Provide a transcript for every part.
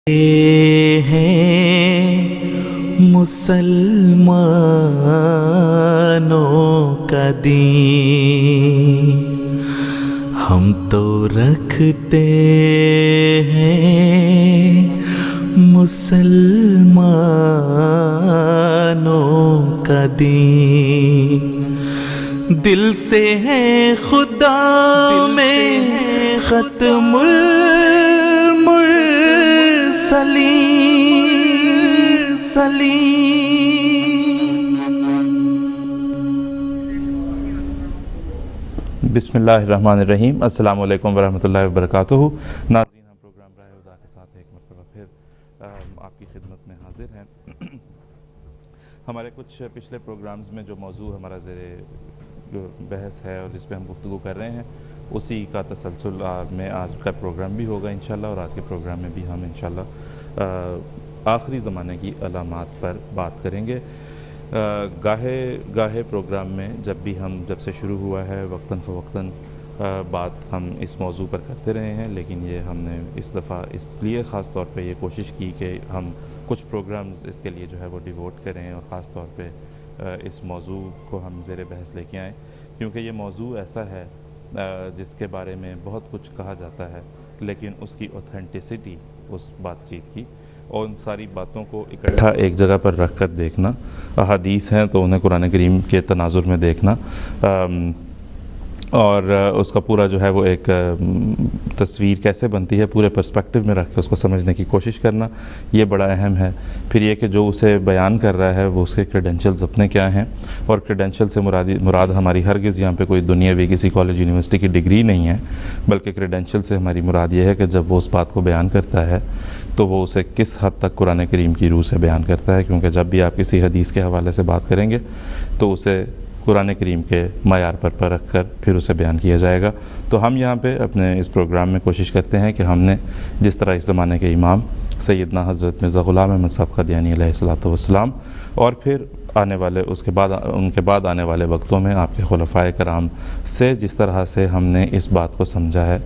ہیں مسلمانوں کا دین، ہم تو رکھتے ہیں مسلمانوں کا دین، دل سے ہے خدا میں ختم بسم اللہ الرحمن الرحیم۔ السلام علیکم ورحمۃ اللہ وبرکاتہ۔ ناظرین، ہم پروگرام راہ خدا کے ساتھ ایک مرتبہ پھر آپ کی خدمت میں حاضر ہیں۔ ہمارے کچھ پچھلے پروگرامز میں جو موضوع ہمارا زیر بحث ہے اور جس پہ ہم گفتگو کر رہے ہیں، اسی کا تسلسل میں آج کا پروگرام بھی ہوگا انشاءاللہ، اور آج کے پروگرام میں بھی ہم انشاءاللہ آخری زمانے کی علامات پر بات کریں گے۔ گاہے پروگرام میں جب سے شروع ہوا ہے وقتاً فوقتاً بات ہم اس موضوع پر کرتے رہے ہیں، لیکن یہ ہم نے اس دفعہ اس لیے خاص طور پہ یہ کوشش کی کہ ہم کچھ پروگرامز اس کے لیے جو ہے وہ ڈیووٹ کریں اور خاص طور پہ اس موضوع کو ہم زیر بحث لے کے آئیں، کیونکہ یہ موضوع ایسا ہے جس کے بارے میں بہت کچھ کہا جاتا ہے، لیکن اس کی اوتھینٹسٹی اس بات چیت کی اور ان ساری باتوں کو اکٹھا ایک جگہ پر رکھ کر دیکھنا، احادیث ہیں تو انہیں قرآن کریم کے تناظر میں دیکھنا اور اس کا پورا جو ہے وہ ایک تصویر کیسے بنتی ہے پورے پرسپیکٹیو میں رکھ کے اس کو سمجھنے کی کوشش کرنا، یہ بڑا اہم ہے۔ پھر یہ کہ جو اسے بیان کر رہا ہے وہ اس کے کریڈینشلز اپنے کیا ہیں، اور کریڈینشل سے مراد ہماری ہرگز یہاں پہ کوئی دنیاوی کسی کالج یونیورسٹی کی ڈگری نہیں ہے، بلکہ کریڈینشل سے ہماری مراد یہ ہے کہ جب وہ اس بات کو بیان کرتا ہے تو وہ اسے کس حد تک قرآن کریم کی روح سے بیان کرتا ہے، کیونکہ جب بھی آپ کسی حدیث کے حوالے سے بات کریں گے تو اسے قرآن کریم کے معیار پر پرکھ کر پھر اسے بیان کیا جائے گا۔ تو ہم یہاں پہ اپنے اس پروگرام میں کوشش کرتے ہیں کہ ہم نے جس طرح اس زمانے کے امام سیدنا حضرت مرزا غلام احمد صاحب قادیانی علیہ الصلوۃ والسلام اور پھر ان کے بعد آنے والے وقتوں میں آپ کے خلفائے کرام سے جس طرح سے ہم نے اس بات کو سمجھا ہے،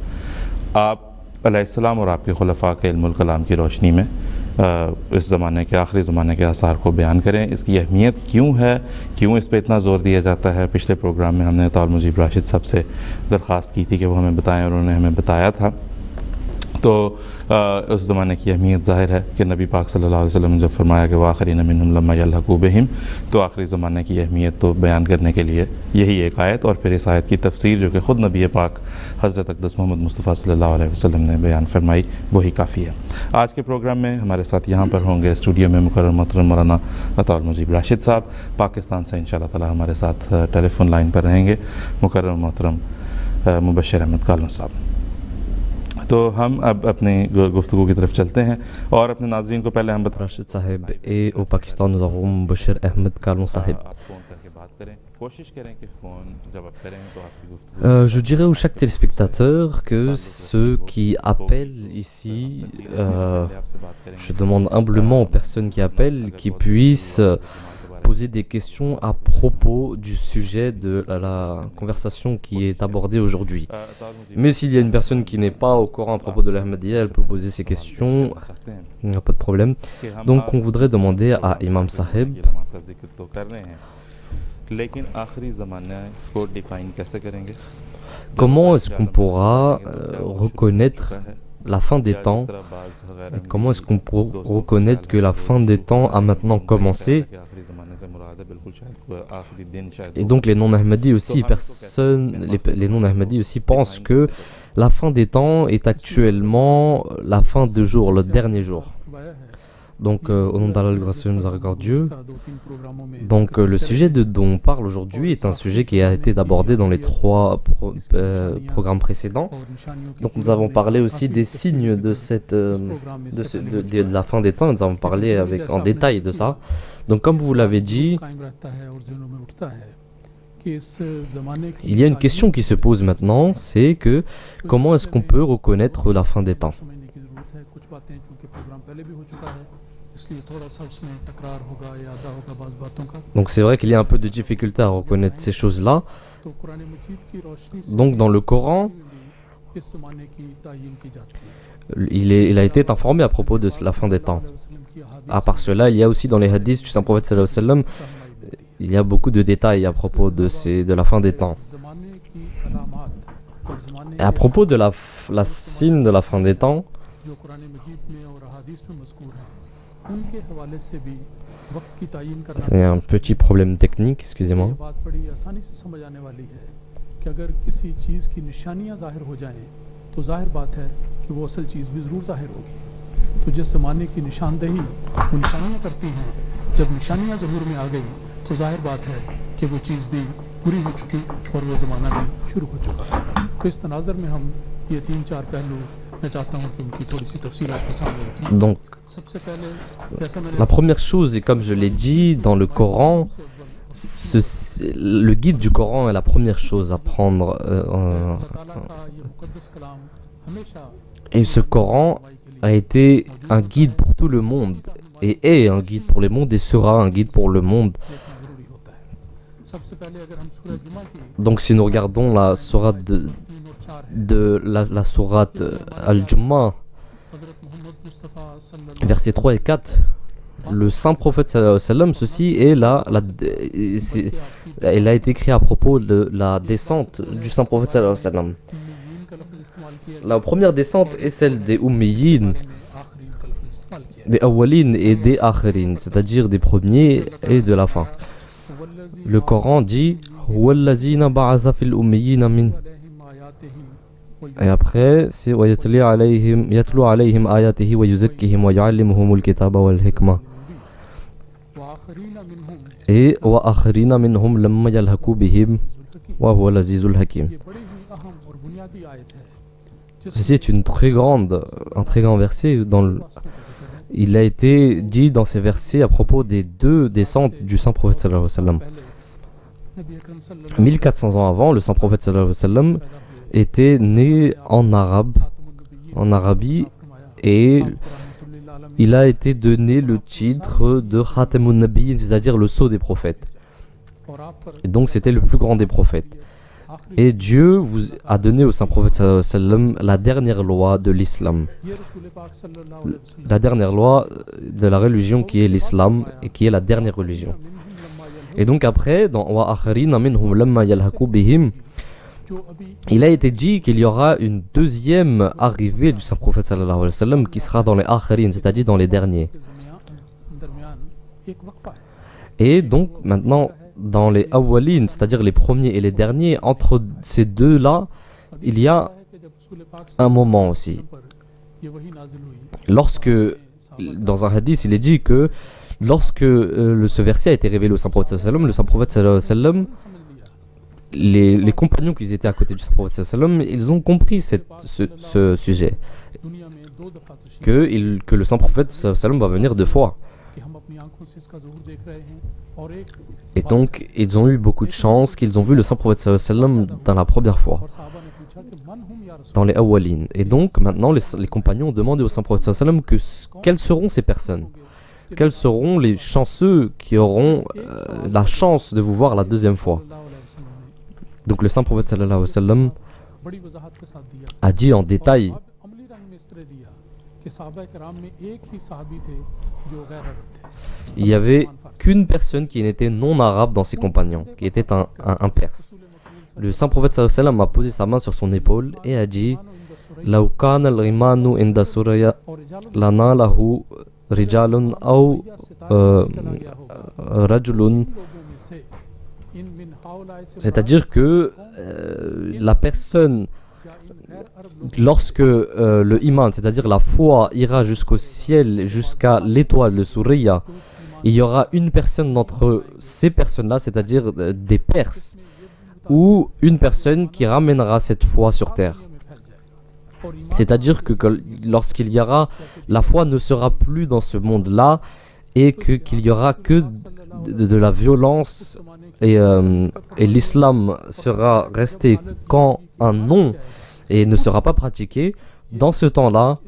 آپ علیہ السلام اور آپ کے خلفاء کے علم الکلام کی روشنی میں اس زمانے کے آخری زمانے کے آثار کو بیان کریں۔ اس کی اہمیت کیوں ہے، کیوں اس پہ اتنا زور دیا جاتا ہے، پچھلے پروگرام میں ہم نے طاہر مجیب راشد صاحب سے درخواست کی تھی کہ وہ ہمیں بتائیں اور انہوں نے ہمیں بتایا تھا۔ تو اس زمانے کی اہمیت ظاہر ہے کہ نبی پاک صلی اللہ علیہ وسلم نے جب فرمایا کہ وآخرین منہم لما یلحقوا بہم، تو آخری زمانے کی اہمیت تو بیان کرنے کے لیے یہی ایک آیت، اور پھر اس آیت کی تفسیر جو کہ خود نبی پاک حضرت اقدس محمد مصطفیٰ صلی اللہ علیہ وسلم نے بیان فرمائی، وہی کافی ہے۔ آج کے پروگرام میں ہمارے ساتھ یہاں پر ہوں گے اسٹوڈیو میں مکرم محترم مولانا طاہر مجیب راشد صاحب، پاکستان سے انشاءاللہ تعالی ہمارے ساتھ ٹیلی فون لائن پر رہیں گے مکرم محترم مبشر احمد کالم صاحب۔ تو ہم اب اپنی گفتگو کی طرف چلتے ہیں اور اپنے ناظرین کو پہلے ہم راشد صاحب et au Pakistan nous avons Bashir Ahmed Kalon Sahib. آپ فون کر کے بات کریں، کوشش کریں کہ فون جب آپ کریں تو آپ کی گفتگو Je dirais à chaque téléspectateur que ceux qui appellent ici, je demande humblement aux personnes qui appellent qui puissent poser des questions à propos du sujet de la conversation qui est abordée aujourd'hui. Mais s'il y a une personne qui n'est pas au courant à propos de l'Ahmadiyya, elle peut poser ses questions, il n'y a pas de problème. Donc on voudrait demander à Imam Sahib comment est-ce qu'on pourra reconnaître la fin des temps, et comment est-ce qu'on peut reconnaître que la fin des temps a maintenant commencé. Et donc les non-Ahmadis aussi, les non-Ahmadis aussi pensent que la fin des temps est actuellement la fin de jour, le dernier jour. Donc au nom d'Allah le gracieux miséricordieux, donc le sujet dont on parle aujourd'hui est un sujet qui a été abordé dans les trois programmes précédents. Donc nous avons parlé aussi des signes de la fin des temps, nous avons parlé en détail de ça. Donc comme vous l'avez dit, il y a une question qui se pose maintenant, c'est que comment est-ce qu'on peut reconnaître la fin des temps. Donc c'est vrai qu'il y a un peu de difficulté à reconnaître ces choses-là. Donc dans le Coran, il a été informé à propos de la fin des temps. À part cela, il y a aussi dans les hadiths du Saint-Prophète sallallahu alayhi wa sallam, il y a beaucoup de détails à propos de la fin des temps. Et à propos de la signe de la fin des temps, c'est un petit problème technique, excusez-moi. तो जिस ज़माने की निशानदेही वो निशानियाँ करती हैं, जब निशानियाँ ज़हूर में आ गई तो जाहिर बात है कि वो चीज़ भी पूरी हो चुकी और वो ज़माना भी शुरू हो चुका है। तो इस तनाज़र में हम ये 3-4 पहलू मैं चाहता हूँ कि उनकी थोड़ी सी तफसील आपके सामने रखें। Donc, सबसे पहले जैसा मैंने la première chose, et comme je l'ai dit dans le Coran, le guide du Coran est la première chose à prendre. Et ce Coran a été un guide pour tout le monde, et est un guide pour le monde, et sera un guide pour le monde. Donc si nous regardons la sourate la sourate Al-Jumu'ah, versets 3 et 4, le saint prophète sallallahu alayhi wa sallam, ceci est elle a été écrite à propos de la descente du saint prophète sallallahu alayhi wa sallam. La première descente est celle des Ummiyin, des Awwalin et des Akhirin, c'est-à-dire des premiers et de la fin. Le Coran dit Huwallazina ba'atha fil ummiyina min. Et après, c'est yatlu alayhim ayatihi wa yuzakkihim wa yu'allimuhumul kitaba wal hikma. Et wa akhirina minhum lamma yalhaqu bihim wa huwa al-azizul hakim. Ceci est un très grand verset. Il a été dit dans ces versets à propos des deux descentes du saint prophète sallallahu alayhi wa sallam. 1400 ans avant, le saint prophète sallallahu alayhi wa sallam était né en Arabie, et il a été donné le titre de Khatamun Nabiyyin, c'est-à-dire le sceau des prophètes. Et donc c'était le plus grand des prophètes. Et Dieu vous a donné au saint prophète sallallahu alayhi wa sallam la dernière loi de l'islam, la dernière loi de la religion qui est l'islam et qui est la dernière religion. Et donc après, dans Wa akharina minhum lamma yalhaqu bihim, il a été dit qu'il y aura une deuxième arrivée du saint prophète sallallahu alayhi wa sallam qui sera dans les akhirin, c'est-à-dire dans les derniers. Et donc maintenant, dans les awwalin, c'est-à-dire les premiers et les derniers, entre ces deux-là, il y a un moment aussi. Lorsque, dans un hadith, il est dit que lorsque ce verset a été révélé au saint prophète sallallahu alayhi wa sallam, le saint prophète sallallahu alayhi wa sallam, les compagnons qui étaient à côté du saint prophète sallallahu alayhi wa sallam, ils ont compris ce sujet, que le saint prophète sallallahu alayhi wa sallam va venir deux fois. Et donc, ils ont eu beaucoup de chance qu'ils ont vu le saint prophète sallallahu alayhi wa sallam dans la première fois, dans les awwalin. Et donc, maintenant, les compagnons ont demandé au saint prophète sallallahu alayhi wa sallam quelles seront ces personnes, quels seront les chanceux qui auront la chance de vous voir la deuxième fois. Donc, le saint prophète sallallahu alayhi wa sallam a dit en détail. Il n'y avait qu'une personne qui n'était non arabe dans ses compagnons, qui était un perse. Le saint prophète sallallahu alayhi wa sallam a posé sa main sur son épaule et a dit Law kana al-ghimanu inda suraya lana lahu rijalun aw rajulun. C'est-à-dire que la personne, lorsque le iman, c'est-à-dire la foi, ira jusqu'au ciel, jusqu'à l'étoile, le Surya, il y aura une personne d'entre ces personnes-là, c'est-à-dire des Perses, ou une personne qui ramènera cette foi sur terre. C'est-à-dire que lorsqu'il y aura, la foi ne sera plus dans ce monde-là, et qu'il y aura que de la violence, et l'islam sera resté qu'en un nom et ne sera pas pratiqué. Dans ce temps-là,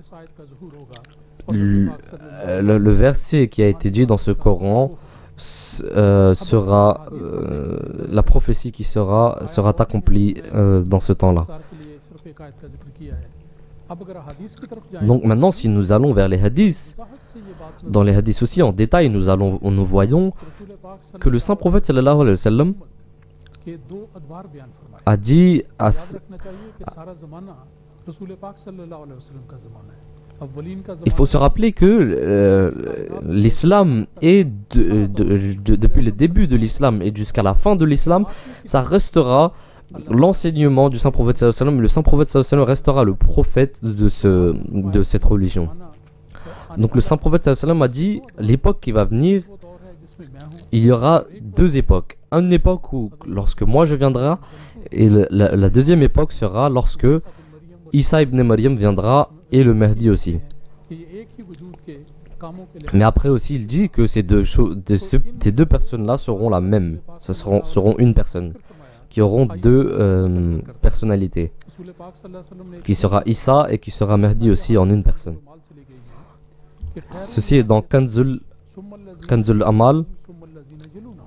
le verset qui a été dit dans ce Coran sera la prophétie qui sera accomplie dans ce temps-là. अब अगर हदीस की तरफ जाएं Donc maintenant, si nous allons vers les hadiths, वजाहत से ये बात dans les hadiths aussi en détail, nous voyons रसूल पाक que le saint prophète sallallahu alayhi wa sallam के दो अदवार बयान फरमाए a dit à, याद रखना चाहिए कि सारा ज़माना रसूल पाक सल्लल्लाहु अलैहि वसल्लम का ज़माना है अव्वलीन का il faut se rappeler que l'islam est depuis le début de l'islam et jusqu'à la fin de l'islam, ça restera l'enseignement du saint prophète sallallahu alayhi wa sallam. Le saint prophète sallallahu alayhi wa sallam restera le prophète de cette religion. Donc le saint prophète sallallahu alayhi wa sallam a dit l'époque qui va venir, वो दौर है जिसमें मैं हूँ il y aura deux époques. Une époque où lorsque moi je viendrai et la deuxième époque sera lorsque Isa ibn Maryam viendra et le Mahdi aussi. कि ये एक ही वजूद के कामों के लिए Mais après aussi il dit que ces deux personnes-là seront la même. Ce seront une personne qui auront deux personnalités. रसूल पाक सल्लल्लाहु अलैहि वसल्लम ने Qui sera Isa et qui sera Mahdi aussi en une personne. माल से ली गई है कि खैर Ceci est dans Kanzul Amal सुम्मल्लज़ीना यलूना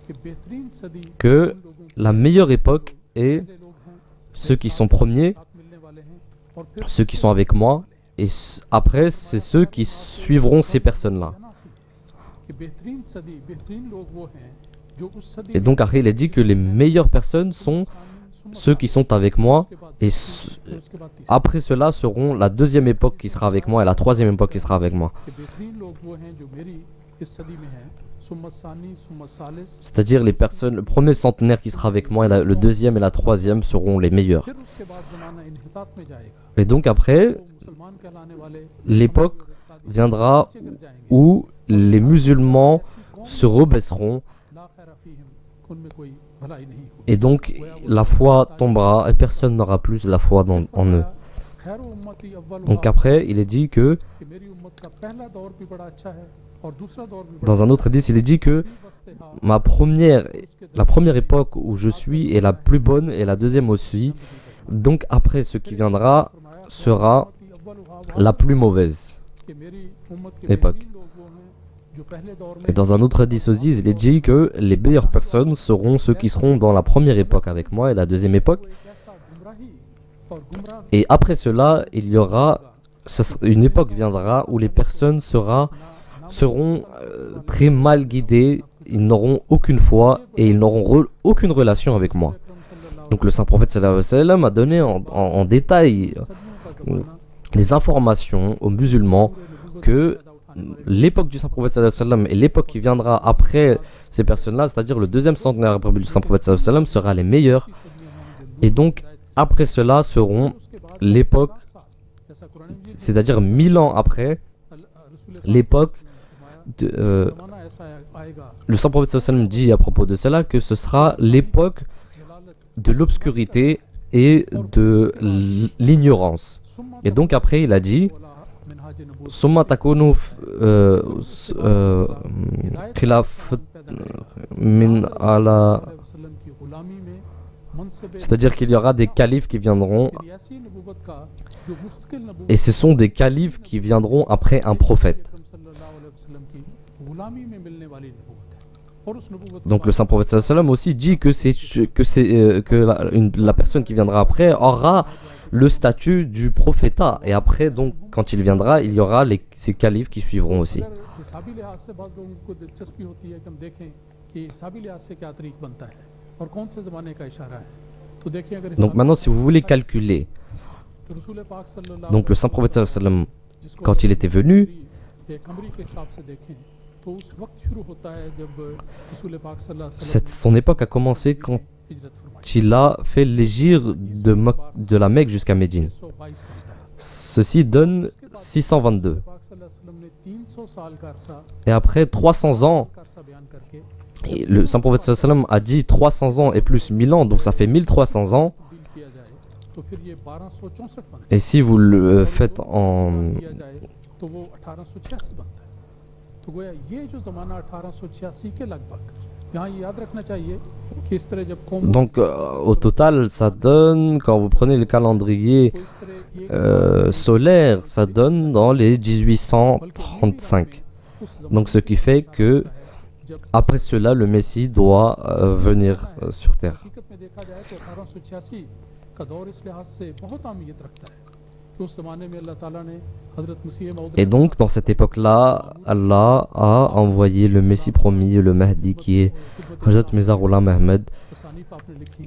कि बेहतरीन सदी que la meilleure époque est पहले लोग हैं ceux qui sont premiers, साथ मिलने वाले हैं और फिर ceux qui sont avec moi, et après c'est ceux qui suivront ces personnes-là. कि बेहतरीन सदी बेहतरीन लोग वो हैं जो उस सदी Et donc après il a dit que les meilleures personnes sont ceux qui sont avec moi, et उसके बाद तीसरी après cela seront la deuxième époque qui sera avec moi et la troisième époque qui sera avec moi. कि बेहतरीन लोग वो हैं जो मेरी इस सदी में हैं सुम्मत सानी सुम्मत सालिस C'est-à-dire les personnes, le premier centenaire qui sera avec moi et le deuxième et la troisième seront les meilleurs. फिर उसके बाद ज़माना इन्हितात में जाएगा Et donc après, तो मुसलमान कहलाने वाले l'époque viendra où les musulmans se rebaisseront ला खैर फीहिम उनमें कोई भलाई नहीं होगी et donc la foi tombera et personne n'aura plus la foi en eux. खैर उम्मती अव्वल Donc après, il est dit que, कि मेरी उम्मत का पहला दौर भी बड़ा अच्छा है और दूसरा दौर भी बड़ा dans un autre hadith, il est dit que la première époque où je suis est la plus bonne et la deuxième aussi. Donc après, ce qui viendra sera la plus mauvaise कि मेरी उम्मत के époque. बेहतरीन लोग वो हैं जो पहले दौर में Et dans un autre hadith aussi, il est dit que les meilleures personnes seront ceux qui seront dans la première époque avec moi et la deuxième époque. एक ऐसा गुमराही और गुमराह Et après cela, il y aura, une époque viendra où les personnes seront très mal guidées, ils n'auront aucune foi et ils n'auront aucune relation avec moi. Donc le saint prophète sallallahu alayhi wa sallam a donné en détail des informations aux musulmans que l'époque du saint prophète sallallahu alayhi wa sallam et l'époque qui viendra après ces personnes-là, c'est-à-dire le deuxième centenaire après du saint prophète sallallahu alayhi wa sallam, sera les meilleurs. Et donc après cela seront l'époque, c'est-à-dire 1000 ans après, l'époque de, ज़माना ऐसा आएगा le saint prophète sallallahu alayhi wa sallam dit à propos de cela que ce sera l'époque de l'obscurité et de l'ignorance. Et donc après il a dit Minhaj नबूवत Summa takunu khilaf min ala, वसल्लम की गुलामी में मनसब c'est-à-dire qu'il y aura des califes qui viendront ऐसी नबूवत का जो मुस्तकिल नबूवत et ce sont des califes qui viendront après un prophète. सल्लल्लाहु अलैहि वसल्लम की गुलामी में मिलने वाली नबूवत है और उस नबूवत Donc le saint prophète sallallahu alayhi wa sallam aussi dit que la personne qui viendra après aura le statut du prophétat, et après donc quand il viendra il y aura ces califes qui suivront aussi. हिसाबी लिहाज से बहुत लोगों को दिलचस्पी होती है कि हम देखें कि हिसाबी लिहाज से क्या तारीख बनता है और कौन से ज़माने का इशारा है तो देखिए अगर Donc maintenant si vous voulez calculer, तो रसूल पाक सल्लल्लाहु donc le saint prophète sallallahu alayhi wa sallam जिसको quand il était venu, कमरी के हिसाब से देखें तो उस वक्त शुरू होता है जब रसूल पाक सल्लल्लाहु अलैहि वसल्लम son époque a commencé quand हिजरत फरमाई il a fait l'hégire de la Mecque jusqu'à Médine. 622 बनता है Ceci donne 622. पाक सल्लल्लाहु अलैहि वसल्लम ने 300 साल का अरसा Et après 300 ans, का अरसा बयान करके et le saint prophète sallallahu alayhi wa sallam a dit 300 ans et plus 1000 ans, donc ça fait 1300 ans. तब्दील किया जाए तो फिर ये 1264 बनता Et si vous le faites en... है किया जाए तो वो 1886 बनता है तो गोया ये जो ज़माना 1886 के लगभग यहाँ ये याद रखना चाहिए कि इस तरह जब कौम Donc au total, ça donne, quand vous prenez le calendrier को इस तरह एक solaire, ça donne dans les 1835. उस Donc ce qui fait que जब après cela, le Messie doit venir sur terre. हकीकत में देखा जाए तो 1886 का दौर इस लिहाज से बहुत अहमियत रखता है कि उस ज़माने में अल्लाह ताला ने हज़रत मसीह मौद Et donc, dans cette époque-là, Allah a envoyé le Messie promis, le Mahdi, qui est Hazrat Mirza Ghulam Ahmed, तसानीफ आपने लिखी,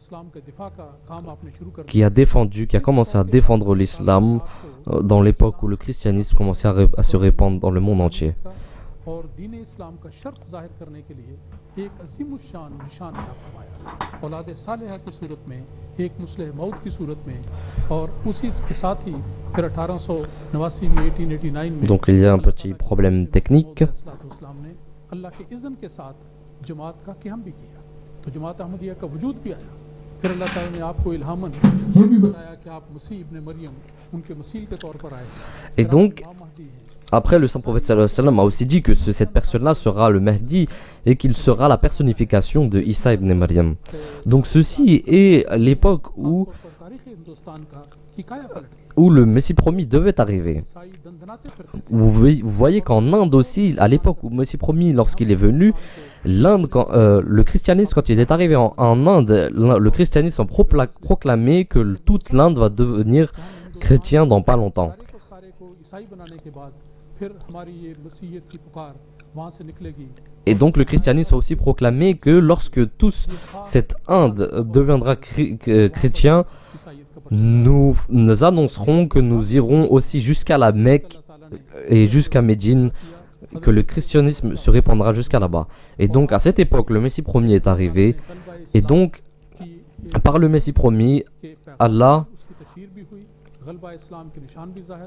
इस्लाम के दिफा का काम आपने शुरू कर qui a défendu, qui a commencé à défendre l'islam dans l'époque où le christianisme commençait à se répandre dans le monde entier. और दीन इस्लाम का शर्फ जाहिर करने के लिए एक अजीम शान निशान अता फरमाया, औलाद सालिहा की सूरत में, एक मुस्लिह मौद की सूरत में, और उसी के साथ ही फिर 1889 में 1889 में Donc il y a un petit problème technique. इस्लाम ने अल्लाह के इज़्न के साथ जमात का क़याम भी किया, तो जमात अहमदिया का वजूद भी आया। फिर अल्लाह ताला ने आपको इल्हामन ये भी बताया कि आप मसीह इब्न मरियम उनके मसील के तौर पर आए। Et donc, après, le saint prophète sallallahu alayhi wa sallam a aussi dit que cette personne-là sera le Mahdi et qu'il sera la personnification de Isa ibn Maryam. Donc ceci est l'époque où le Messie promis devait arriver. Vous voyez qu'en Inde aussi, à l'époque où le Messie promis, lorsqu'il est venu, l'Inde, le christianisme, quand il est arrivé en Inde, le christianisme a proclamé que toute l'Inde va devenir chrétien dans pas longtemps. Et donc le christianisme a aussi proclamé que lorsque tous cette Inde deviendra chrétien, nous annoncerons que nous irons aussi jusqu'à la Mecque et jusqu'à Médine, que le christianisme se répandra jusqu'à là-bas. Et donc à cette époque, le Messie promis est arrivé. Et donc, par le Messie promis, Allah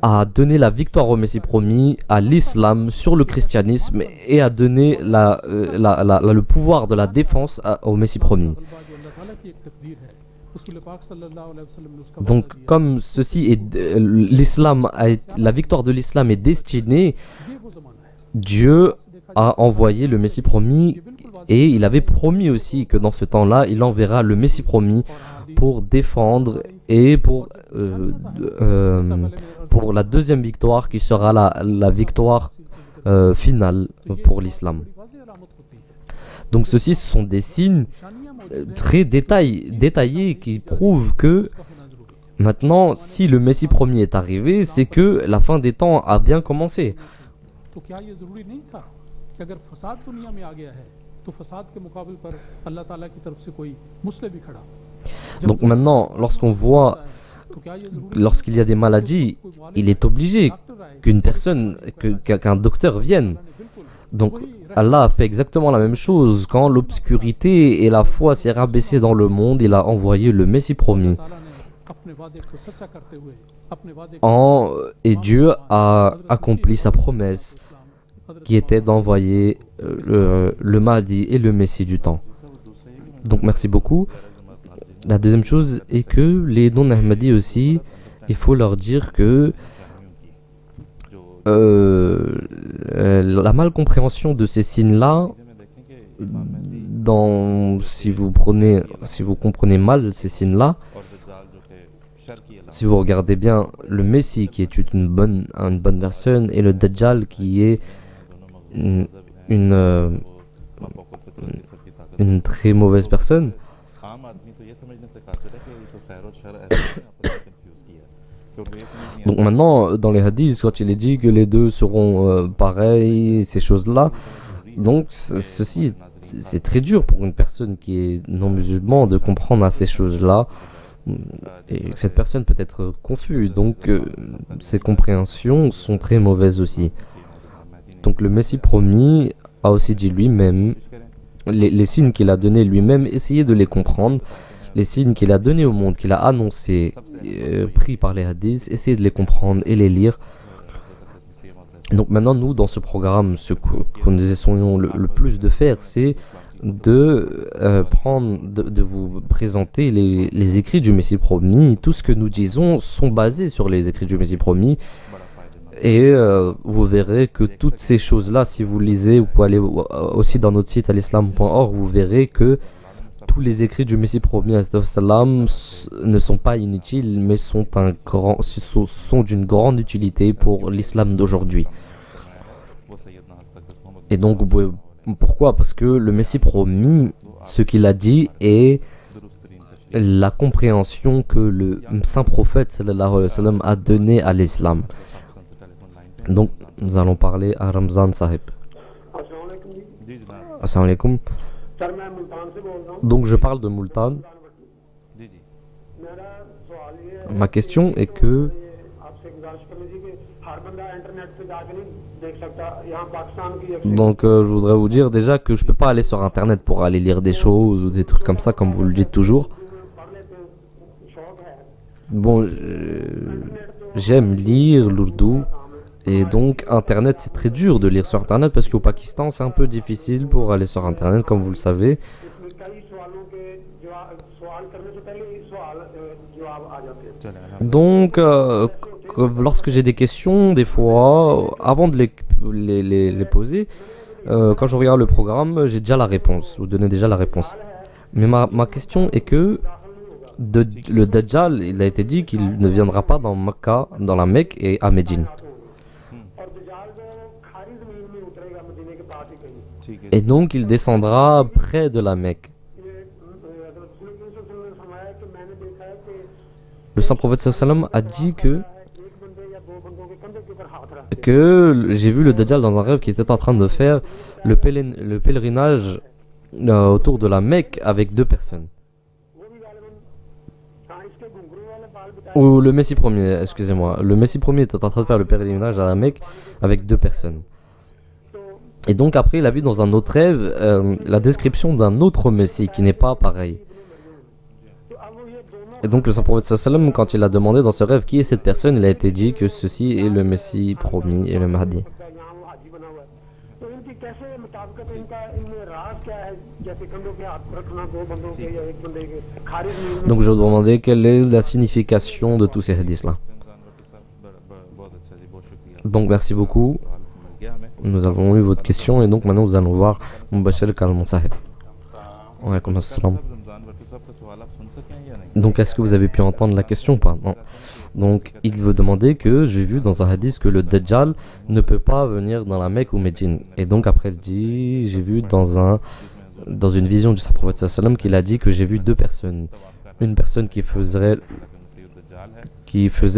a donné la victoire au Messie promis, à l'islam sur le christianisme, et a donné le pouvoir de la défense au Messie promis. Donc comme ceci est l'islam, la victoire de l'islam est destinée, Dieu a envoyé le Messie promis, et il avait promis aussi que dans ce temps-là, il enverra le Messie promis pour défendre et pour la deuxième victoire qui sera la victoire finale pour l'islam. Donc ceci, ce sont des signes très détaillés qui prouvent que maintenant, si le Messie promis est arrivé, c'est que la fin des temps a bien commencé. Donc maintenant, lorsqu'il y a des maladies, il est obligé qu'un docteur vienne. Donc Allah a fait exactement la même chose. Quand l'obscurité et la foi s'est rabaissée dans le monde, il a envoyé le Messie promis. Et Dieu a accompli sa promesse qui était d'envoyer le Mahdi et le Messie du temps. Donc merci beaucoup. La deuxième chose est que les non-Ahmadis aussi, il faut leur dire que la malcompréhension de ces signes-là, si vous comprenez mal ces signes-là, si vous regardez bien le Messie qui est une bonne personne et le Dajjal qui est une très mauvaise personne, donc maintenant dans les hadiths, quand il est dit que les deux seront pareils, ces choses-là, donc ceci c'est très dur pour une personne qui est non musulman de comprendre à ces choses-là, et cette personne peut être confuse, donc ces compréhensions sont très mauvaises aussi. Donc le Messie promis a aussi dit lui-même, les signes qu'il a donnés lui-même, essayez de les comprendre. Les signes qu'il a donnés au monde, qu'il a annoncés, pris par les hadiths, essayez de les comprendre et les lire. Donc maintenant, nous, dans ce programme, ce que nous essayons le plus de faire, c'est de vous présenter les écrits du Messie promis. Tout ce que nous disons sont basés sur les écrits du Messie promis. Et vous verrez que toutes ces choses-là, si vous lisez, vous pouvez aller aussi dans notre site alislam.org, vous verrez que tous les écrits du Messie promis ne sont pas inutiles, mais sont d'une grande utilité pour l'islam d'aujourd'hui. Et donc, pourquoi? Parce que le Messie promis, ce qu'il a dit est la compréhension que le saint prophète sallallahu alayhi wa sallam a donnée à l'islam. Donc, nous allons parler à Ramzan Sahib. Assalamu alaikum. Donc, je parle de Multan. Ma question est que donc je voudrais vous dire déjà que je peux pas aller sur internet pour aller lire des choses ou des trucs comme ça comme vous le dites toujours. Bon, j'aime lire l'ourdou et donc internet c'est très dur de lire sur internet parce qu'au Pakistan c'est un peu difficile pour aller sur internet comme vous le savez. Donc lorsque j'ai des questions, des fois, avant de les poser, quand je regarde le programme, j'ai déjà la réponse, vous donnez déjà la réponse. Mais ma question est que le Dajjal, il a été dit qu'il ne viendra pas dans Mecca, dans la Mecque et à Médine. Et donc il descendra près de la Mecque. Le saint prophète sallam a dit que j'ai vu le Dajjal dans un rêve qui était en train de faire le pèlerinage autour de la Mecque avec 2 personnes. Ou le Messie premier, excusez-moi. Le Messie premier était en train de faire le pèlerinage à la Mecque avec 2 personnes. Et donc après il a vu dans un autre rêve la description d'un autre Messie qui n'est pas pareil. Et donc le saint prophète sallam, quand il a demandé dans ce rêve qui est cette personne, il a été dit que ceci est le Messie promis et le Mahdi. Donc je vais demander quelle est la signification de tous ces hadiths-là. Donc merci beaucoup. Nous avons eu votre question et donc maintenant nous allons voir Mubashir Kalman Sahib. Wa alaykoum assalam. Donc est-ce que vous avez pu entendre la question ou pas? Non. Donc il veut demander que j'ai vu dans un hadith que le Dajjal ne peut pas venir dans la Mecque ou Médine. Et donc après il dit, j'ai vu dans une vision du saint prophète sallam qu'il a dit que j'ai vu 2 personnes. Une personne qui faisait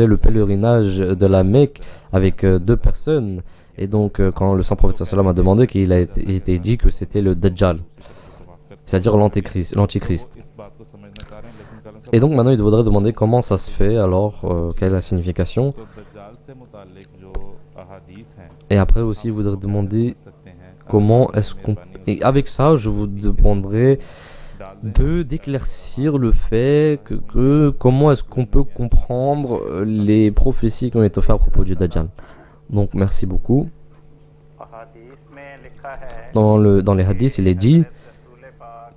le pèlerinage de la Mecque avec 2 personnes. Et donc quand le saint prophète sallam a demandé qu'il a été dit que c'était le Dajjal, c'est-à-dire l'antichrist. Et donc maintenant il voudrait demander comment ça se fait, alors quelle est la signification. Et après aussi il voudrait demander comment est-ce qu'on... Et avec ça je vous demanderai d'éclaircir le fait que comment est-ce qu'on peut comprendre les prophéties qui ont été offertes à propos du Dajjal. Donc merci beaucoup. Dans les hadiths il est dit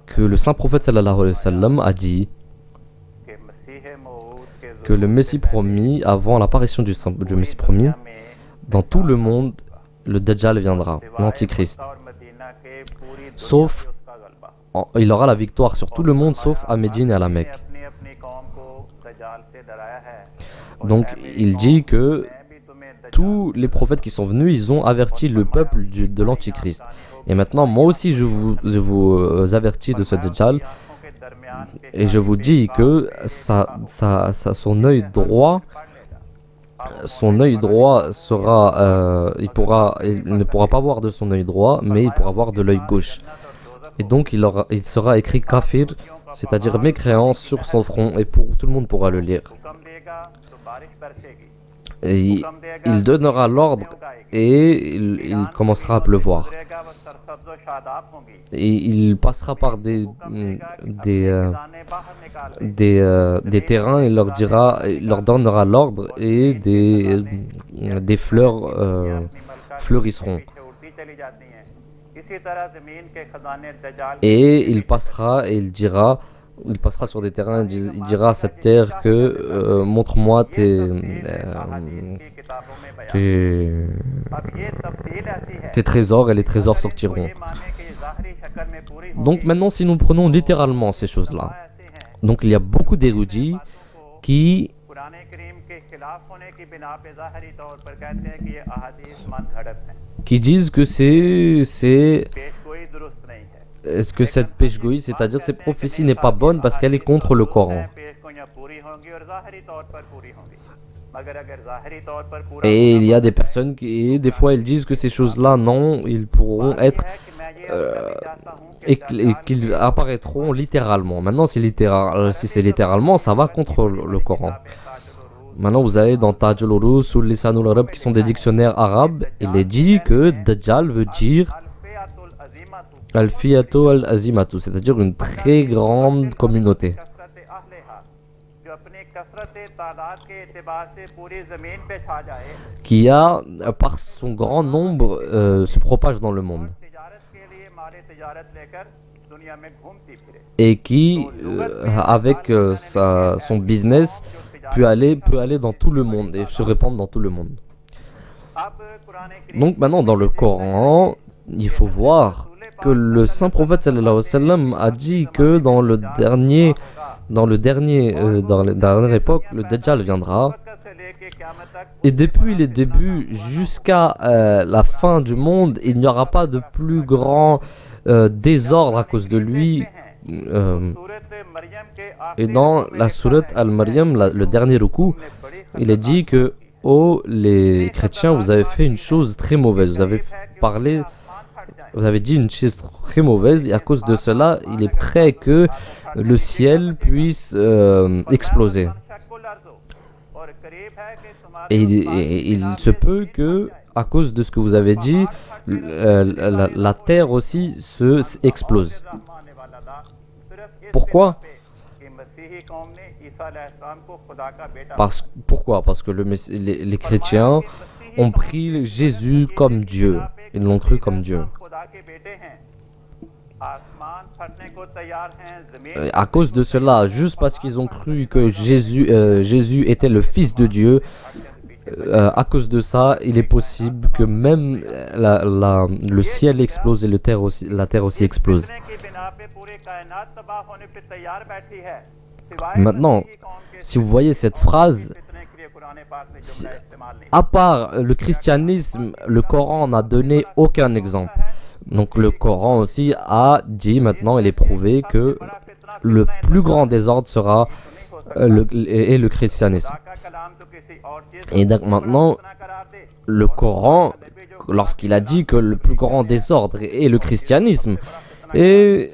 que le saint prophète sallallahu alayhi wa sallam a dit que le Messie promis, avant l'apparition du Messie promis, dans tout le monde, le Dajjal viendra, l'Antichrist. Sauf, il aura la victoire sur tout le monde, sauf à Médine et à la Mecque. Donc, il dit que tous les prophètes qui sont venus, ils ont averti le peuple de l'Antichrist. Et maintenant, moi aussi, je vous avertis de ce Dajjal. Et je vous dis que son œil droit sera, il ne pourra pas voir de son œil droit, mais il pourra voir de l'œil gauche. Et donc il sera écrit kafir, c'est-à-dire mécréant sur son front, et tout le monde pourra le lire. Et il donnera l'ordre et il commencera à pleuvoir. Et il passera par des terrains et il leur donnera l'ordre et des fleurs fleurisseront. Et il passera et il passera sur des terrains, il dira à cette terre que montre-moi tes trésors, et les trésors sortiront. Donc maintenant si nous prenons littéralement ces choses-là, donc il y a beaucoup d'érudits qui disent que est-ce que cette péchgoïe, c'est-à-dire cette prophétie n'est pas bonne parce qu'elle est contre le Coran? Et il y a des personnes qui, des fois, elles disent que ces choses-là, non, ils pourront être et qu'ils apparaîtront littéralement. Maintenant, si c'est littéralement, ça va contre le Coran. Maintenant, vous allez dans Taj al-Urus ou Lisanul Arab, qui sont des dictionnaires arabes. Il est dit que Dajjal veut dire Al-Fiyato al-Azimatu, c'est-à-dire une très grande communauté, qui a, par son grand nombre, se propage dans le monde. Et qui, avec son business, peut aller dans tout le monde et se répandre dans tout le monde. Donc maintenant, dans le Coran, il faut voir que le saint prophète sallallahu alayhi wa sallam a dit que dans la dernière époque, le Dajjal viendra. Et depuis les débuts jusqu'à la fin du monde, il n'y aura pas de plus grand désordre à cause de lui. Et dans la sourate Al-Maryam, le dernier ruku, il est dit que les chrétiens, vous avez fait une chose très mauvaise. Vous avez dit une chose très mauvaise, et à cause de cela, il est prêt que le ciel puisse exploser. Et il se peut que, à cause de ce que vous avez dit, la terre aussi explose. Pourquoi? Pourquoi? Parce que les chrétiens ont pris Jésus comme Dieu. Ils l'ont cru comme Dieu. À cause de cela, juste parce qu'ils ont cru que Jésus était le Fils de Dieu, à cause de ça, il est possible que même le ciel explose et la terre aussi explose. Maintenant, si vous voyez cette phrase, à part le christianisme, le Coran n'a donné aucun exemple. Donc le Coran aussi a dit, maintenant il est prouvé que le plus grand désordre sera le christianisme. Et donc maintenant, le Coran, lorsqu'il a dit que le plus grand désordre est le christianisme, et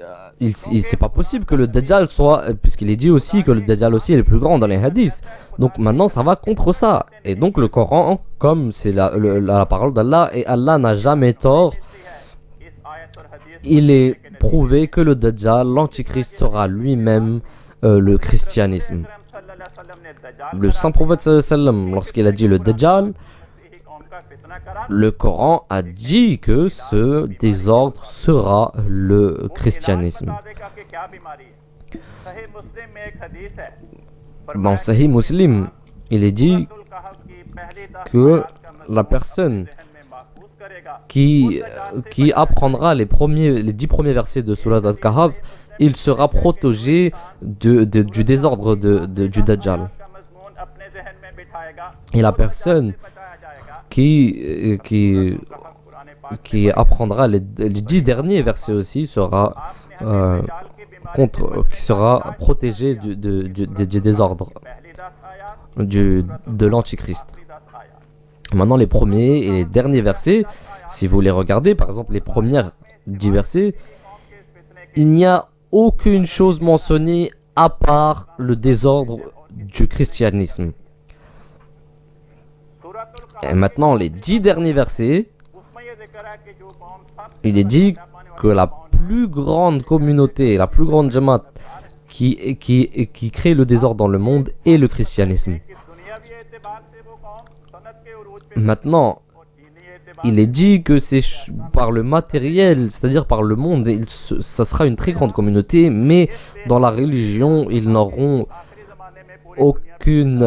c'est pas possible que le Dajjal soit, puisqu'il est dit aussi que le Dajjal aussi est le plus grand dans les hadiths. Donc maintenant ça va contre ça. Et donc le Coran, comme c'est la parole d'Allah, et Allah n'a jamais tort, il est prouvé que le Dajjal, l'Antichrist, sera lui-même le christianisme. Le saint prophète sallallahu alayhi wa sallam, lorsqu'il a dit le Dajjal, le Coran a dit que ce désordre sera le christianisme. Dans Sahih Muslim, il est dit que la personne qui apprendra les 10 premiers versets de Surat Al-Kahf, il sera protégé du désordre du Dajjal. Et la personne qui apprendra les 10 derniers versets aussi sera protégé du désordre de l'Antichrist. Maintenant, les premiers et les derniers versets, si vous les regardez, par exemple les premières 10 versets, il n'y a aucune chose mentionnée à part le désordre du christianisme. Et maintenant, les 10 derniers versets, il est dit que la plus grande communauté, la plus grande jamaat qui crée le désordre dans le monde est le christianisme. Maintenant, il est dit que c'est par le matériel, c'est-à-dire par le monde, ça sera une très grande communauté, mais dans la religion, ils n'auront aucune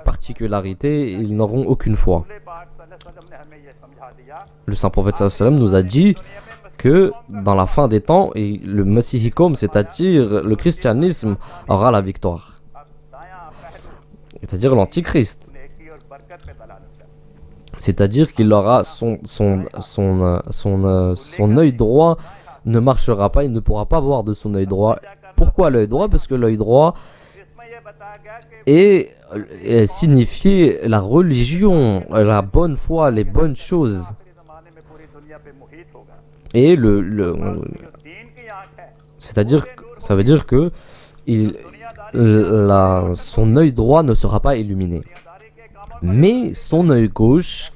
particularité, ils n'auront aucune foi. Le saint prophète sallallahu alayhi wa sallam nous a dit que dans la fin des temps, et le messihikum, c'est-à-dire le christianisme, aura la victoire. C'est-à-dire l'antichrist. C'est-à-dire qu'il aura son œil droit ne marchera pas, il ne pourra pas voir de son œil droit. Pourquoi l'œil droit? Parce que l'œil droit signifie la religion, la bonne foi, les bonnes choses. Et c'est-à-dire, ça veut dire que son œil droit ne sera pas illuminé. Mais son œil gauche,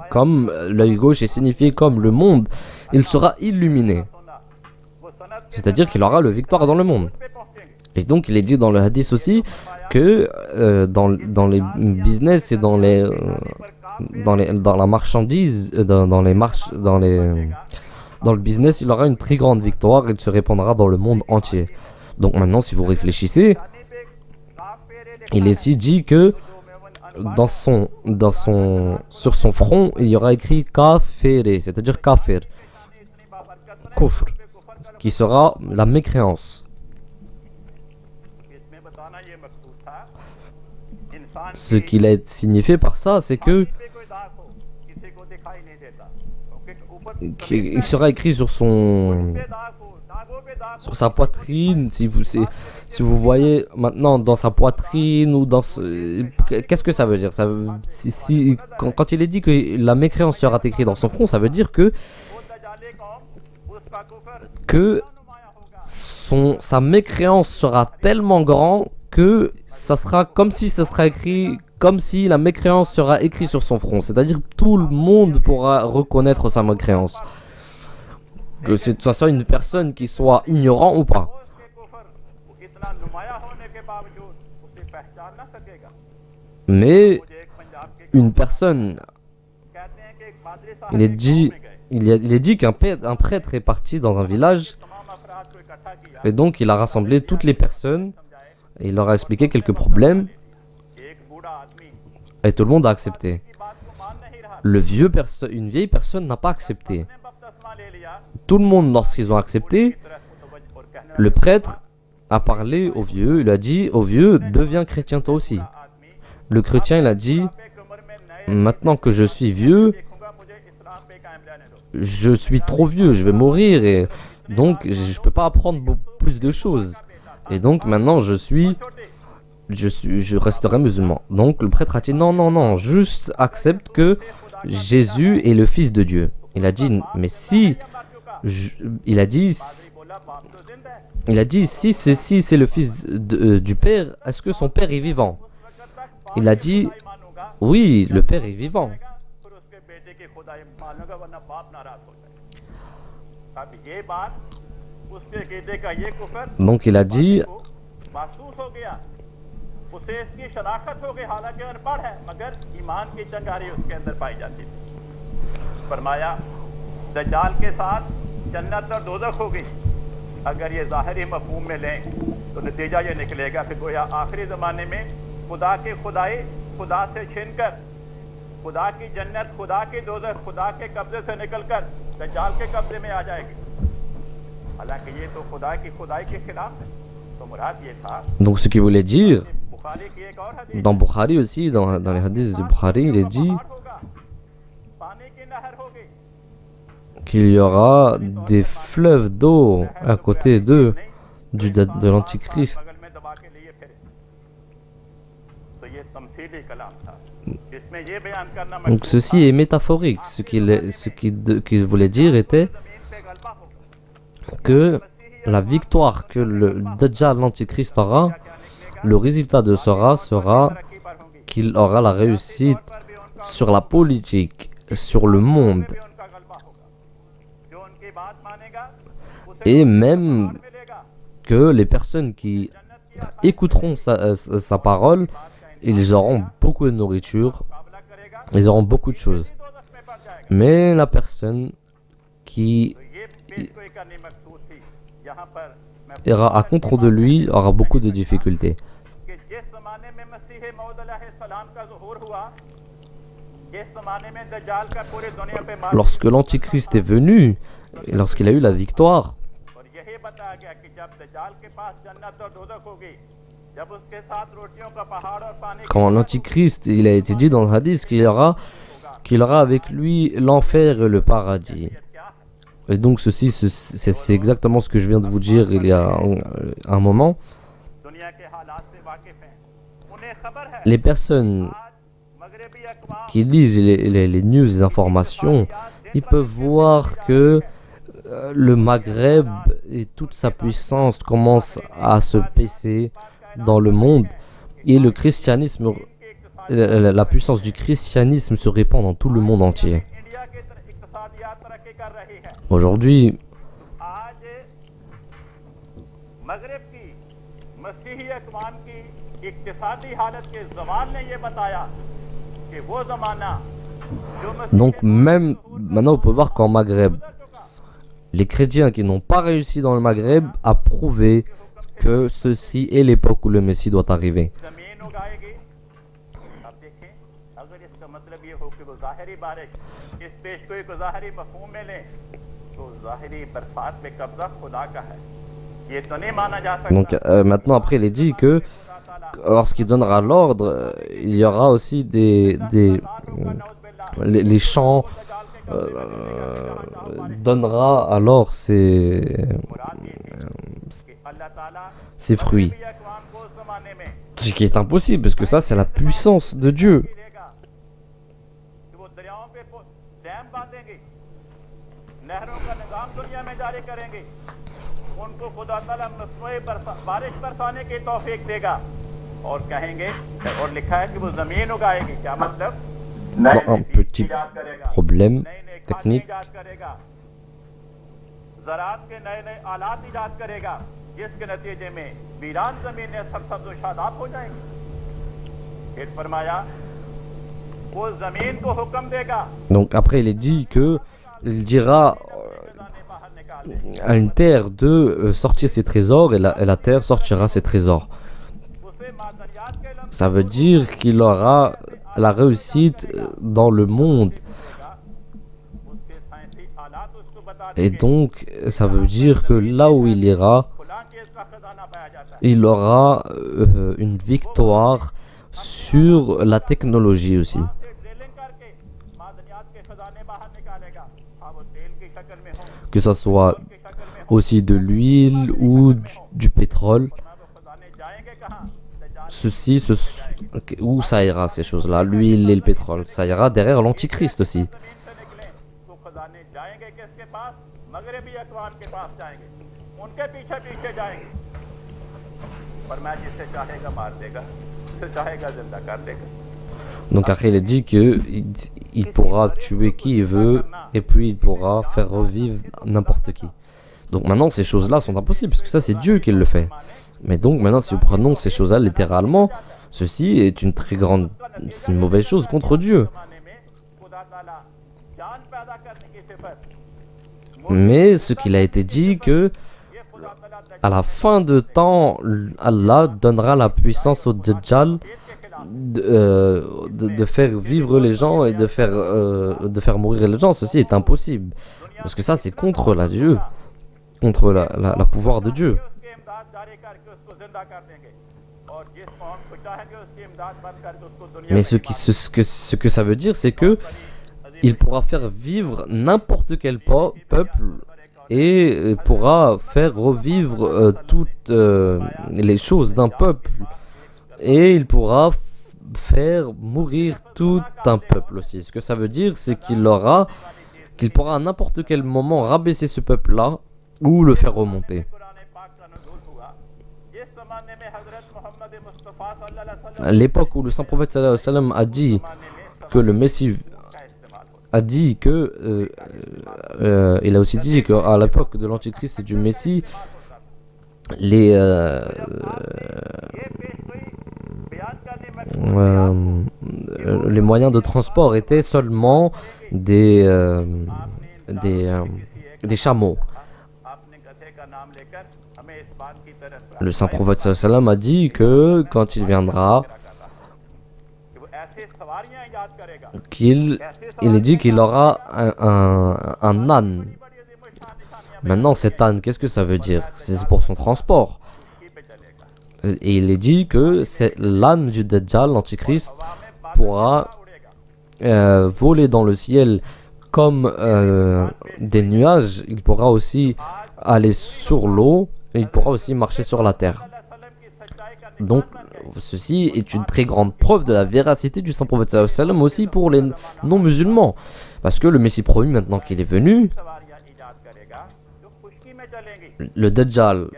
comme l'œil gauche est signifié comme le monde, il sera illuminé. C'est-à-dire qu'il aura le victoire dans le monde. Et donc il est dit dans le hadith aussi que dans les business et dans la marchandise, dans le business, il aura une très grande victoire et il se répandra dans le monde entier. Donc maintenant, si vous réfléchissez, il est ici dit que sur son front, il y aura écrit kafir, c'est-à-dire kafir, kufr, qui sera la mécréance. Ce qu'il est signifié par ça, c'est que il sera écrit sur sa poitrine. Si vous voyez maintenant dans sa poitrine ou qu'est-ce que ça veut dire? Quand il est dit que la mécréance sera écrite dans son front, ça veut dire que sa mécréance sera tellement grande que ça sera comme si ça sera écrit, comme si la mécréance sera écrite sur son front. C'est-à-dire que tout le monde pourra reconnaître sa mécréance. Que ce soit une personne qui soit ignorant ou pas. Mais une personne, il est dit qu'un prêtre est parti dans un village et donc il a rassemblé toutes les personnes et il leur a expliqué quelques problèmes et tout le monde a accepté. Une vieille personne n'a pas accepté. Tout le monde, lorsqu'ils ont accepté, le prêtre a parlé au vieux, il a dit au vieux, deviens chrétien toi aussi. Le chrétien, il a dit, maintenant que je suis vieux, je suis trop vieux, je vais mourir et donc je peux pas apprendre plus de choses. Et donc maintenant je resterai musulman. Donc le prêtre a dit non, juste accepte que Jésus est le fils de Dieu. Il a dit, mais si si c'est le fils du père, est-ce que son père est vivant? Il a dit, oui, le père est vivant. Donc il a dit, अगर ये ज़ाहिरी मफ़हूम में लें तो नतीजा ये निकलेगा कि गोया आखिरी ज़माने में खुदा की खुदाई खुदा से छीनकर खुदा की जन्नत, खुदा की दोज़ख, खुदा के कब्ज़े से निकलकर दज्जाल के कब्ज़े में आ जाएगी। हालांकि ये तो खुदा की खुदाई के खिलाफ है। तो मुराद ये था। Donc ce qu'il voulait dire, dans Bukhari aussi, dans les hadiths de Bukhari, il est dit qu'il y aura des fleuves d'eau à côté de l'Antichrist. Donc ceci est métaphorique. Ce qu'il voulait dire était que la victoire que le Dajjal, l'Antichrist aura, le résultat de cela sera qu'il aura la réussite sur la politique, sur le monde. Et même que les personnes qui écouteront sa parole, ils auront beaucoup de nourriture, ils auront beaucoup de choses. Mais la personne qui ira à contre de lui aura beaucoup de difficultés. Lorsque l'Antichrist est venu, et lorsqu'il a eu la victoire, quand l'Antichrist, il a été dit dans le hadith qu'il aura avec lui l'enfer et le paradis. Et donc ceci, c'est exactement ce que je viens de vous dire il y a un moment. दुनिया के हालात से वाकिफ हैं, उन्हें खबर है Les personnes आज मगरबी अक़वाम qui lisent les news, les informations, ils peuvent voir que le Maghreb et toute sa puissance commence à se baisser dans le monde et le christianisme, la puissance du christianisme se répand dans tout le monde entier. India के इक़्तिसादियात तरक्की कर रही है। Aujourd'hui, आज मगरब की मसीही अक़वाम की इक़्तिसादी हालत के ज़वाल ने ये बताया कि वो ज़माना जो donc même maintenant on peut voir qu'en Maghreb, les chrétiens qui n'ont pas réussi dans le Maghreb a prouvé que ceci est l'époque où le Messie doit arriver. ज़मीन उगाएगी। अब देखें, अगर इसका मतलब ये हो कि वो ज़ाहिरी बारिश इस पेशगोई को ज़ाहिरी मफ़हूम में लें तो ज़ाहिरी बरसात पे कब्ज़ा खुदा का है, ये तो नहीं माना जा सकता। Donc maintenant après il est dit que lorsqu'il donnera l'ordre, il y aura aussi les champs donnera alors ses fruits. Ce qui est impossible parce que ça c'est la puissance de Dieu. वो दरियाओं पे डैम बांधेंगे, नहरों का निजाम दुनिया में जारी करेंगे, उनको खुदा ताला मस्नुई बारिश बरसाने की तौफीक देगा और कहेंगे, और लिखा है कि वो जमीन उगाएगी। क्या मतलब? Un petit problème नए technique. इजाद करेगा, ज़राअत के नए नए आलात इजाद करेगा, जिसके नतीजे में वीरान जमीनें सरसब्ज़ व शादाब हो जाएंगी। फिर फरमाया वो जमीन को हुक्म देगा, Donc après il est dit que il dira बाहर निकाल à une terre de sortir ses trésors et la terre sortira ses trésors. उसे मादनियात के लम्ब Ça veut dire qu'il aura la réussite dans le monde. उसके साइंसी आलात उसको बता Et donc ça veut dire que là où il ira, खुला के इसका खजाना पाया जाता है। il aura une victoire sur la technologie aussi. से ड्रिलिंग करके मादनियात के खजाने बाहर निकालेगा, हाँ वो तेल की शक्ल में हो, Que ce soit की शक्ल में हो, aussi de l'huile ou du pétrole. ना वो खजाने जाएंगे कहाँ? दज्जाल Ceci, où ça ira ces choses-là, l'huile et le pétrole, ça ira derrière l'antichrist aussi. जमीन से निकले तो खजाने जाएंगे किसके पास? मगरबी अक़वाम के पास जाएंगे, उनके पीछे पीछे जाएंगे। पर मैं जिसे चाहेगा मार देगा, जिसे चाहेगा जिंदा कर देगा। Donc après il est dit que il pourra tuer qui il veut et puis il pourra faire revivre n'importe qui. Donc maintenant ces choses-là sont impossibles parce que ça c'est Dieu qui le fait. Mais donc maintenant si nous prenons ces choses-là littéralement, ceci est une très grande, c'est une mauvaise chose contre Dieu. ज़माने में खुदा ताला जान पैदा करने की सिफत, Mais ce qu'il a été dit que ये खुदा ताला à la fin de temps, Allah donnera la puissance au Dajjal de faire vivre les gens et de faire mourir les gens. Ceci est impossible. Parce que ça, c'est contre la Dieu, contre la pouvoir de Dieu. उसकी इमदाद जारी करके उसको जिंदा कर देंगे और जिस कौम को चाहेंगे उसकी इमदाद बंद करके उसको दुनिया Mais ce que ça veut dire, c'est que il pourra faire vivre n'importe quel peuple et pourra faire revivre toutes les choses d'un peuple. Et il pourra faire mourir tout un peuple aussi. Ce que ça veut dire, c'est qu'il pourra à n'importe quel moment rabaisser ce peuple-là ou le faire remonter. Quran पाक का नुज़ूल हुआ, जिस ज़माने में हज़रत मोहम्मद मुस्तफ़ा सल्लल्लाहु अलैहि वसल्लम À l'époque où le saint prophète sallallahu alayhi wa sallam a dit que le Messie का इस्तेमाल होता a dit que il a aussi dit qu'à l'époque de l'Antichrist et du Messie, les les moyens de transport étaient seulement des chameaux. आपने गधे का नाम लेकर हमें इस बात की तरफ Le saint prophète sallallahu alayhi wa sallam a dit que quand il viendra, कि वो ऐसे सवारियां इजाद करेगा, il est dit qu'il aura un âne. बड़ी अजीम शान निशानियां Maintenant, cet âne, qu'est-ce que ça veut dire? C'est pour son transport. की पे चलेगा, Et il est dit que c'est l'âne du Dajjal, l'Antichrist, pourra उड़ेगा, voler dans le ciel comme des nuages, il pourra aussi aller sur l'eau et il pourra aussi marcher sur la terre. Donc, ceci est une très grande preuve de la véracité du saint prophète sallallahu alayhi wa sallam aussi pour les non-musulmans. Parce que le Messie promis, maintenant qu'il est venu, le Dajjal,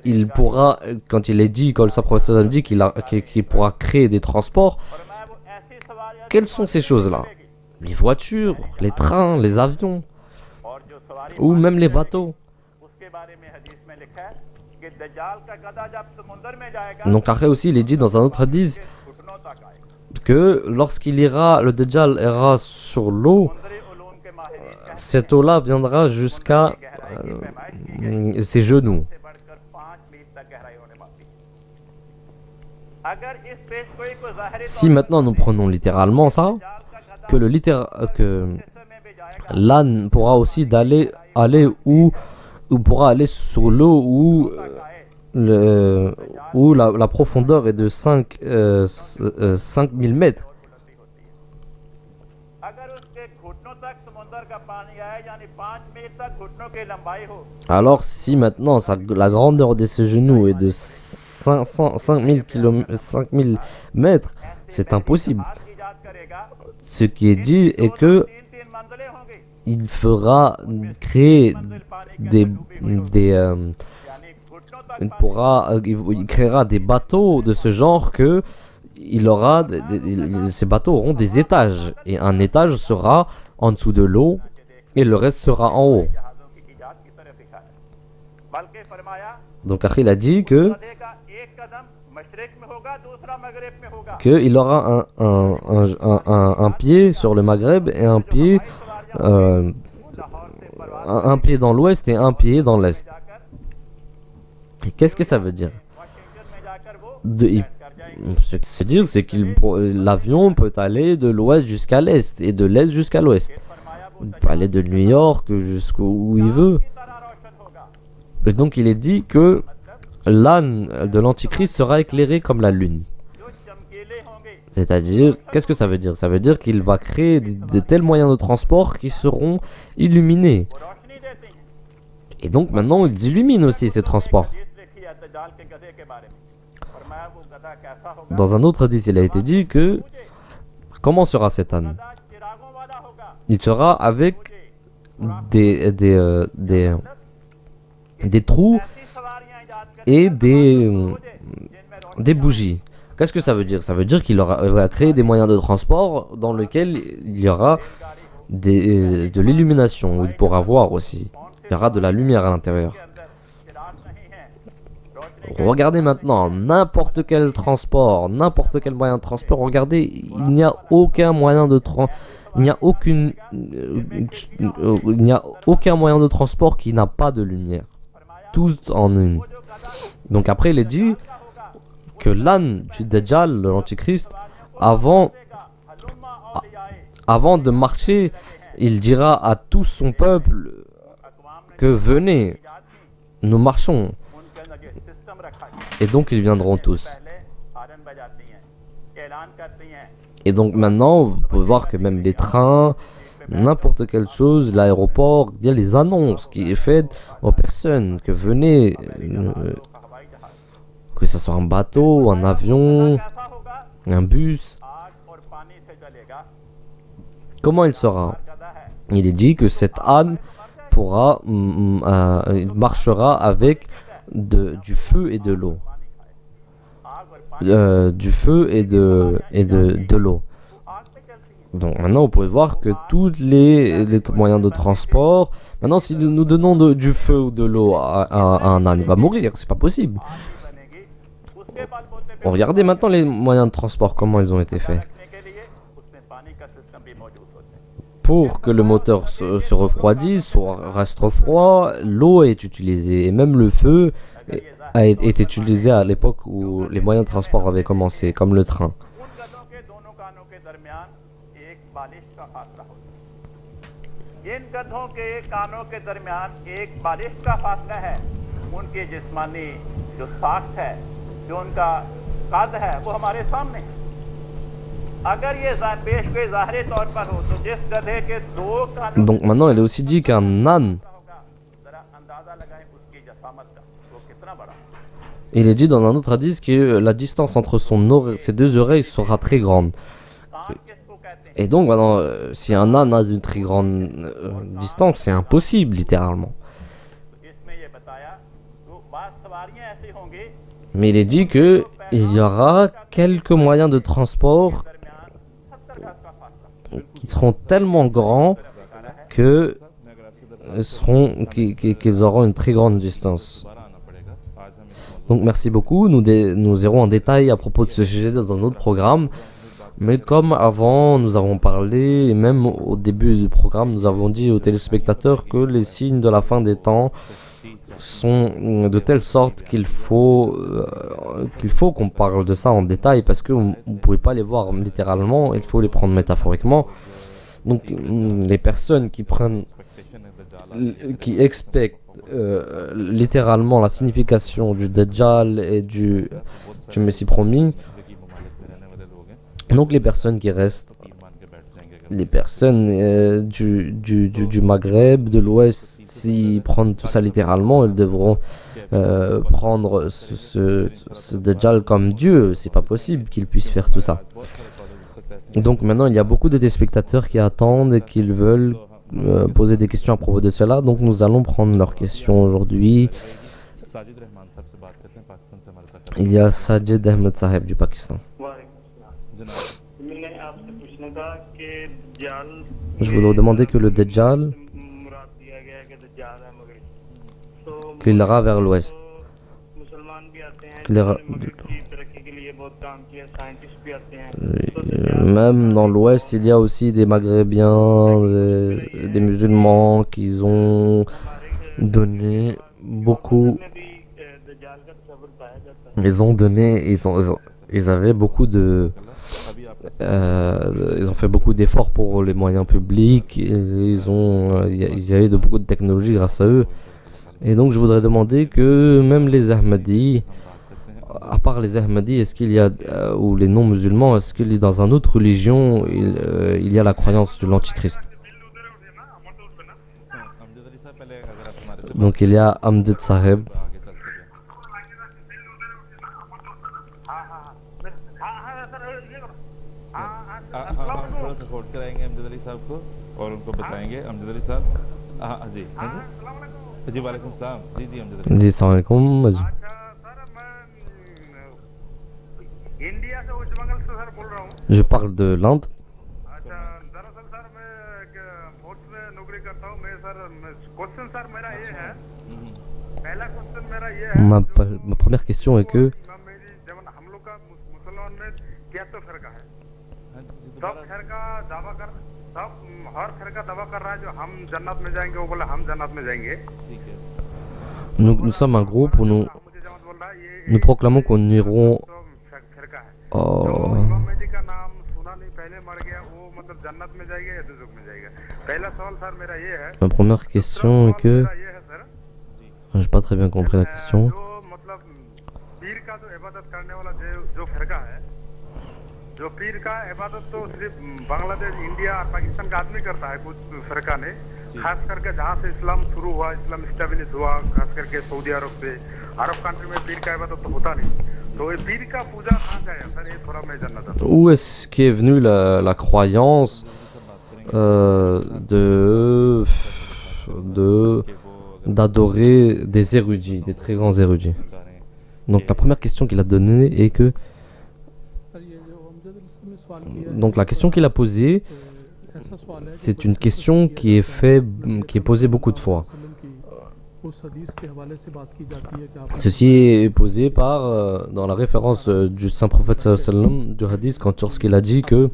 il pourra, quand il est dit, quand le saint prophète sallallahu alayhi wa sallam dit qu'il pourra créer des transports, quelles sont ces choses-là? Les voitures, les trains, les avions, ou même les bateaux. Donc après aussi, il est dit dans un autre hadith que lorsqu'il ira, le Dajjal ira sur l'eau, cette eau-là viendra jusqu'à ses genoux. Si maintenant nous prenons littéralement ça, que l'âne pourra aussi aller où pourra aller sur l'eau où la profondeur est de 5000 mètres. Alors si maintenant la grandeur de ses genoux est de 5000 mètres, c'est impossible. Ce qui est dit est que il fera créer il créera des bateaux de ce genre que ces bateaux auront des étages et un étage sera en dessous de l'eau et le reste sera en haut. Donc après il a dit qu'il aura un pied sur le Maghreb et un pied dans l'ouest et un pied dans l'est. Qu'est-ce que ça veut dire? Ce que ça veut dire, c'est que l'avion peut aller de l'ouest jusqu'à l'est et de l'est jusqu'à l'ouest. Il peut aller de New York jusqu'où il veut. Et donc il est dit que l'âne de l'Antichrist sera éclairé comme la lune. C'est-à-dire, qu'est-ce que ça veut dire? Ça veut dire qu'il va créer de tels moyens de transport qui seront illuminés. Et donc maintenant, ils illuminent aussi ces transports. Dans un autre hadith, il a été dit que comment sera cet âne? Il sera avec des trous et des bougies. Qu'est-ce que ça veut dire? Ça veut dire qu'il va créer des moyens de transport dans lesquels il y aura de l'illumination, où il pourra voir aussi. Il y aura de la lumière à l'intérieur. Regardez maintenant, n'importe quel transport, n'importe quel moyen de transport, regardez, il n'y a aucun moyen de il n'y a aucun moyen de transport qui n'a pas de lumière. Tous en une. Donc après, il est dit que l'âne du Dajjal, de l'Antichrist, avant de marcher, il dira à tout son peuple que venez, nous marchons. Et donc ils viendront tous. Et donc maintenant, vous pouvez voir que même les trains, n'importe quelle chose, l'aéroport, il y a les annonces qui est faites aux personnes que venez, que ce soit un bateau, un avion, un bus. Comment il sera? Il est dit que cet âne marchera avec du feu et de l'eau. Du feu et de l'eau. Donc maintenant vous pouvez voir que tous les moyens de transport, maintenant si nous donnons du feu ou de l'eau à un âne, il va mourir, c'est pas possible. Regardez maintenant les moyens de transport, comment ils ont été faits. Pour que le moteur se refroidisse, reste froid, l'eau est utilisée et même le feu est utilisé à l'époque où les moyens de transport avaient commencé, comme le train. अगर ये पेश कोई ज़ाहिरी तौर पर हो तो जिस गधे के दो कान Donc maintenant, il est aussi dit qu'un âne, होगा, जरा अंदाजा लगाएं उसकी जसामत का, वो कितना बड़ा। il est dit dans un autre hadith que la distance entre ses deux oreilles sera très grande. कान किसको कहते हैं? Et donc maintenant, si un âne a une très grande distance, c'est impossible littéralement. तो इसमें ये बताया तो बात सवारियां ऐसी होंगी Mais il est dit que il y aura quelques moyens de transport दरमियान 70 गज का फासला। qui seront tellement grands que qu'ils auront une très grande distance. Donc merci beaucoup, nous irons en détail à propos de ce sujet dans un autre programme. Mais comme avant, nous avons parlé, et même au début du programme, nous avons dit aux téléspectateurs que les signes de la fin des temps sont de telle sorte qu'il faut qu'on parle de ça en détail, parce que vous ne pouvez pas les voir littéralement, il faut les prendre métaphoriquement. Donc les personnes qui expectent littéralement la signification du Dajjal et du Messie promis, donc les personnes qui restent, les personnes du Maghreb, de l'Ouest, s'ils prennent tout ça littéralement, ils devront prendre ce Dajjal comme Dieu. C'est pas possible qu'ils puissent faire tout ça. Donc maintenant, il y a beaucoup de téléspectateurs qui attendent et qui veulent poser des questions à propos de cela. Donc nous allons prendre leurs questions aujourd'hui. Il y a Sajid Ahmed Saheb du Pakistan. Je voudrais demander que le Dajjal, qu'il ira vers l'ouest. Même dans l'ouest, il y a aussi des Maghrébiens, des musulmans qui ont donné beaucoup. Ils avaient beaucoup de. Ils ont fait beaucoup d'efforts pour les moyens publics. Il y a eu beaucoup de technologies grâce à eux. Et donc je voudrais demander que même les Ahmadis, à part les Ahmadis, est-ce qu'il y a, ou les non-musulmans, est-ce qu'il y a dans une autre religion, il y a la croyance de l'Antichrist? Donc il y a Amjad Saheb. थोड़ा सा होल्ड कराएंगे अमजद अली साहब को और उनको बताएंगे अमजद अली साहब हाँ जी जी वालेकुम सलाम जी अमजद अली जी अस्सलाम वालेकुम इंडिया से वेस्ट बंगाल से सर बोल रहा हूँ Je parle de l'Inde. अच्छा दरअसल सर मैं फोर्स में नौकरी करता हूँ मैं सर क्वेश्चन सर मेरा ये है पहला क्वेश्चन मेरा ये है Ma première question est que मेरी जब हम लोग का मुसलमान में 73 फिरका है सब फिरका दावा कर सब हर फिरका दावा कर रहा है जो हम जन्नत में जाएंगे वो बोले हम जन्नत में जाएंगे nous sommes un groupe où nous proclamons qu'on irons. Ma première question est que j'ai pas très bien compris la question. जो पीर का इबादत तो सिर्फ बांग्लादेश इंडिया और पाकिस्तान का आदमी करता है कुछ फिरका ने खास करके जहाँ से इस्लाम शुरू हुआ इस्लाम स्टेब्लिश हुआ खास करके सऊदी अरब से अरब कंट्री में पीर का इबादत तो होता नहीं तो ये पीर का पूजा कहाँ का है सर ये थोड़ा मैं जानना चाहता हूँ Où est-ce qu'est venue la croyance d'adorer des érudits, des très grands érudits? Donc la première question qu'il a donnée est que donc la question qu'il a posée, c'est une question qui est posée beaucoup de fois. Ceci est posé par dans la référence du saint prophète sallam du hadith lorsqu'il a dit que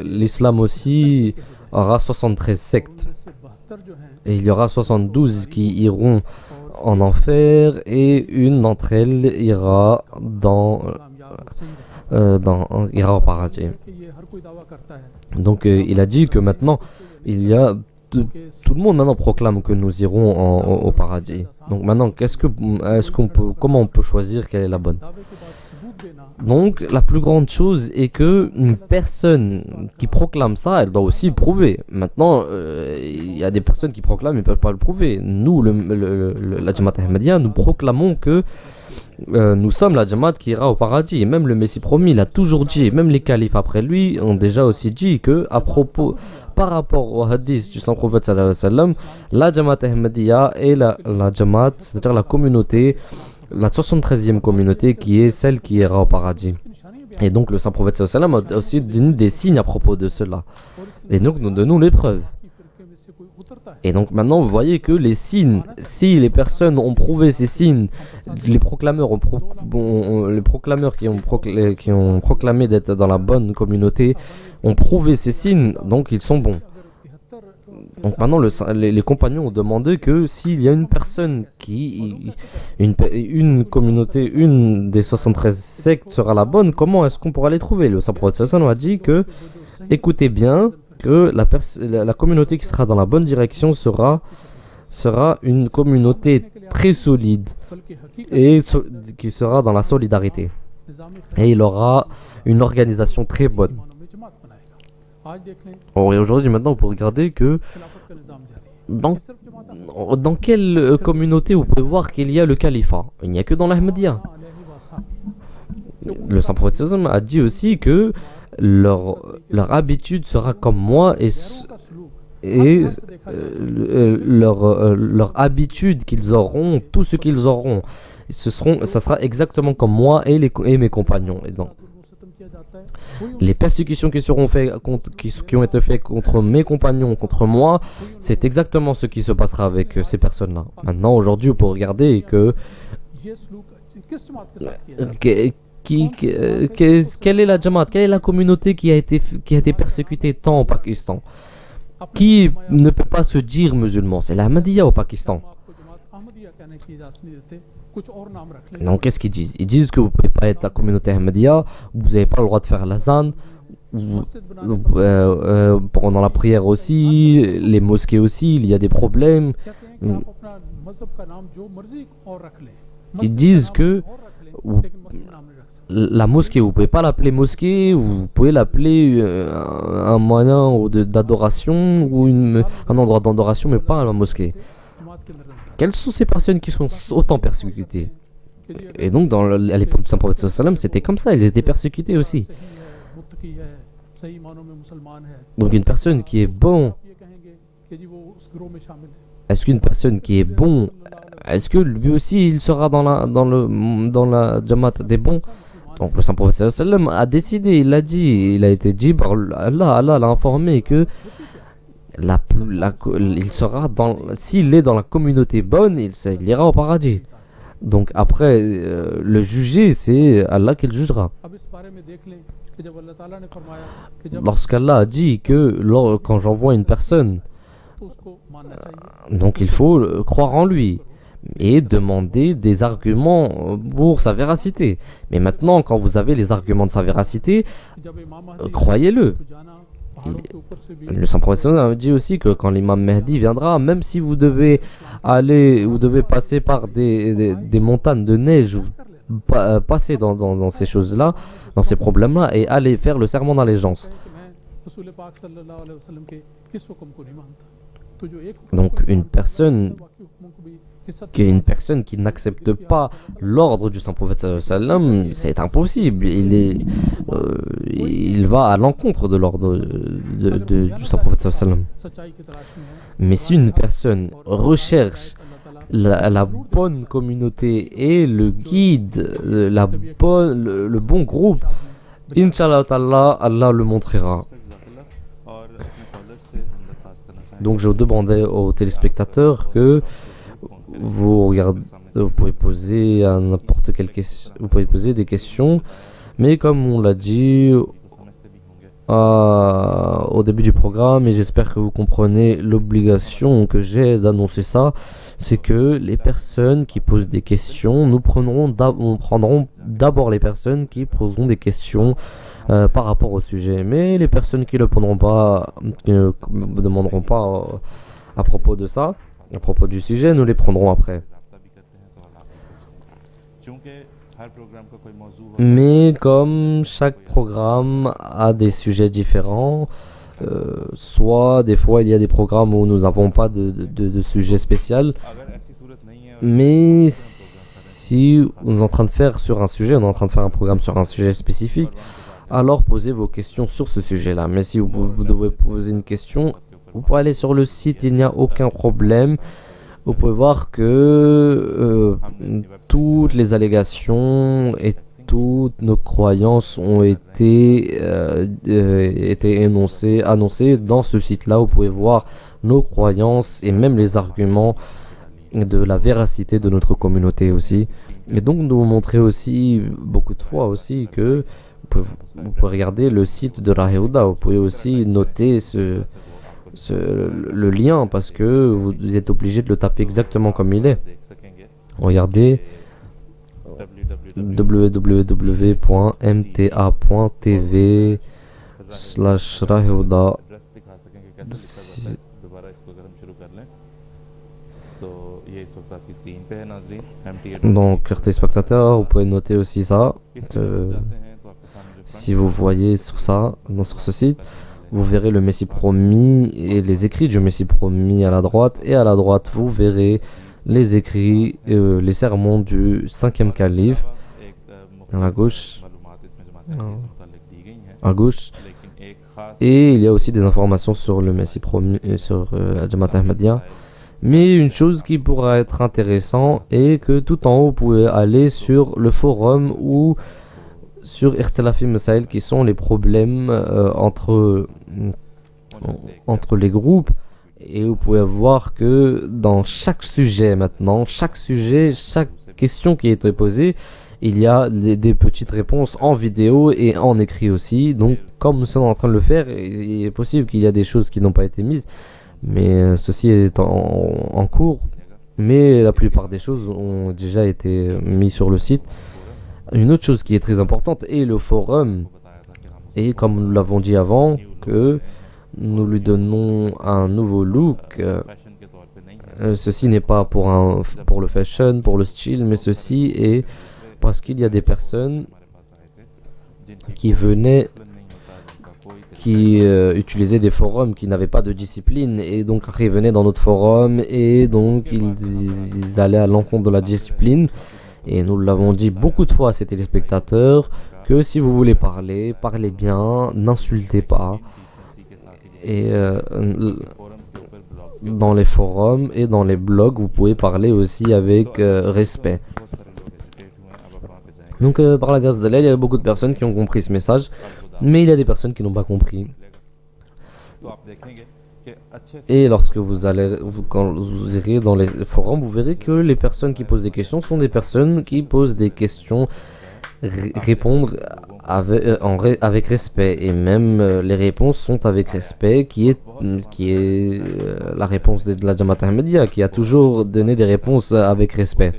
l'islam aussi aura 73 sectes et il y aura 72 qui iront en enfer et une d'entre elles ira ira au paradis. Donc il a dit que maintenant il y a tout le monde maintenant proclame que nous irons au paradis. Donc maintenant, comment on peut choisir quelle est la bonne? Donc la plus grande chose est que une personne qui proclame ça, elle doit aussi le prouver. Maintenant, il y a des personnes qui proclament mais ne peuvent pas le prouver. Nous, la Jamaat Ahmadiyya, nous proclamons que nous sommes la Jamaat qui ira au paradis. Et même le Messie promis, il a toujours dit, même les califes après lui ont déjà aussi dit que par rapport au hadith du Saint-Prophète sallallahu alayhi wa sallam, la Jamaat Ahmadiyya est la Jamaat, c'est-à-dire la communauté, la 73e communauté qui est celle qui ira au paradis. Et donc le Saint-Prophète sallallahu alayhi wa sallam a aussi donné des signes à propos de cela. Et donc nous donnons les preuves. Et donc maintenant vous voyez que les signes, si les personnes ont prouvé ces signes, les proclameurs qui ont proclamé d'être dans la bonne communauté ont prouvé ces signes, donc ils sont bons. Donc maintenant les compagnons ont demandé que s'il y a une personne une communauté, une des 73 sectes sera la bonne, comment est-ce qu'on pourra les trouver? Le Saint-Prophète a dit que, écoutez bien, que la communauté qui sera dans la bonne direction sera une communauté très solide et qui sera dans la solidarité. Et il aura une organisation très bonne. Or, et aujourd'hui, maintenant, vous pouvez regarder que dans quelle communauté vous pouvez voir qu'il y a le califat. Il n'y a que dans l'Ahmadiyya. Le Saint-Prophète a dit aussi que leur habitude sera comme moi leur habitude qu'ils auront, tout ce qu'ils auront, ça sera exactement comme moi et mes compagnons. Et donc, les persécutions qui ont été faites contre mes compagnons, contre moi, c'est exactement ce qui se passera avec ces personnes-là. Maintenant, aujourd'hui, vous pouvez regarder que quelle est la Jamaat, quelle est la communauté qui a été persécutée tant au Pakistan, qui ne peut pas se dire musulman? C'est l'Ahmadiyya au Pakistan. Donc qu'est-ce qu'ils disent? Ils disent que vous ne pouvez pas être la communauté Ahmadiyya, vous n'avez pas le droit de faire l'azan, pendant la prière aussi, les mosquées aussi, il y a des problèmes. Ils disent que la mosquée, vous ne pouvez pas l'appeler mosquée, vous pouvez l'appeler un moyen d'adoration ou un endroit d'adoration, mais pas la mosquée. Quelles sont ces personnes qui sont autant persécutées? Et donc, à l'époque du Saint-Prophète sallallahu alayhi wa sallam, c'était comme ça, ils étaient persécutés aussi. Donc, une personne qui est bon, est-ce qu'une personne qui est bon, est-ce que lui aussi il sera dans la Jamaat des bons? Donc, le Saint-Prophète sallallahu alayhi wa sallam a décidé, il a été dit par Allah l'a informé que il sera s'il est dans la communauté bonne, il ira au paradis. Donc après le juger, c'est Allah qui le jugera. Lorsqu'Allah a dit que quand j'envoie une personne, donc il faut croire en lui et demander des arguments pour sa véracité. Mais maintenant, quand vous avez les arguments de sa véracité, croyez-le. Le Saint-Prophète a dit aussi que quand l'imam Mahdi viendra, même si vous devez passer par des montagnes de neige, passer dans ces choses-là, dans ces problèmes-là, et aller faire le serment d'allégeance. Donc une personne qui n'accepte pas l'ordre du Saint-Prophète sallallahu alayhi wa sallam, c'est impossible. Il va à l'encontre de l'ordre du Saint-Prophète sallallahu alayhi wa sallam. Mais si une personne recherche la bonne communauté et le guide, le bon groupe, Inch'Allah ta'ala, Allah le montrera. Donc je demandais aux téléspectateurs que vous pouvez poser à n'importe quelle question, vous pouvez poser des questions, mais comme on l'a dit au début du programme, et j'espère que vous comprenez l'obligation que j'ai d'annoncer ça, c'est que les personnes qui posent des questions, nous prendrons d'abord les personnes qui poseront des questions par rapport au sujet. Mais les personnes qui ne demanderont pas à propos de ça, à propos du sujet, nous les prendrons après. Mais comme chaque programme a des sujets différents, soit des fois il y a des programmes où nous n'avons pas de sujet spécial, mais si on est en train de faire sur un sujet, on est en train de faire un programme sur un sujet spécifique, alors posez vos questions sur ce sujet-là. Mais si vous devez poser une question, vous pouvez aller sur le site, il n'y a aucun problème. Vous pouvez voir que toutes les allégations et toutes nos croyances ont été annoncées dans ce site-là. Vous pouvez voir nos croyances et même les arguments de la véracité de notre communauté aussi. Et donc nous montrer aussi beaucoup de fois aussi que vous pouvez regarder le site de Raheuda. Vous pouvez aussi noter le lien parce que vous êtes obligé de le taper exactement comme il est. Regardez www.mta.tv/Raheuda. Donc, chers téléspectateurs, vous pouvez noter aussi ça. Si vous voyez sur ce site, vous verrez le Messie promis et les écrits du Messie promis à la droite. Et à la droite, vous verrez les écrits, les sermons du 5e calife. À la gauche. À gauche. Et il y a aussi des informations sur le Messie promis et sur la Jamaat Ahmadiyya. Mais une chose qui pourra être intéressant est que tout en haut, vous pouvez aller sur le forum ou sur Ikhtilafi Masail, qui sont les problèmes entre les groupes. Et vous pouvez voir que dans chaque sujet maintenant, chaque question qui est posée, il y a des petites réponses en vidéo et en écrit aussi. Donc comme nous sommes en train de le faire, il est possible qu'il y a des choses qui n'ont pas été mises. Mais ceci est en cours. Mais la plupart des choses ont déjà été mises sur le site. Une autre chose qui est très importante est le forum. Et comme nous l'avons dit avant, que nous lui donnons un nouveau look. Ceci n'est pas pour le fashion, pour le style, mais ceci est parce qu'il y a des personnes qui utilisaient des forums qui n'avaient pas de discipline, et donc ils venaient dans notre forum et donc ils allaient à l'encontre de la discipline. Et nous l'avons dit beaucoup de fois à ces téléspectateurs que si vous voulez parler, parlez bien, n'insultez pas. Et dans les forums et dans les blogs, vous pouvez parler aussi avec respect. Donc par la grâce d'Allah, il y a beaucoup de personnes qui ont compris ce message, mais il y a des personnes qui n'ont pas compris. Et lorsque quand vous irez dans les forums, vous verrez que les personnes qui posent des questions sont des personnes qui posent des questions, répondre avec respect, et même les réponses sont avec respect, qui est la réponse de la Jamaat Ahmadiyya, qui a toujours donné des réponses avec respect.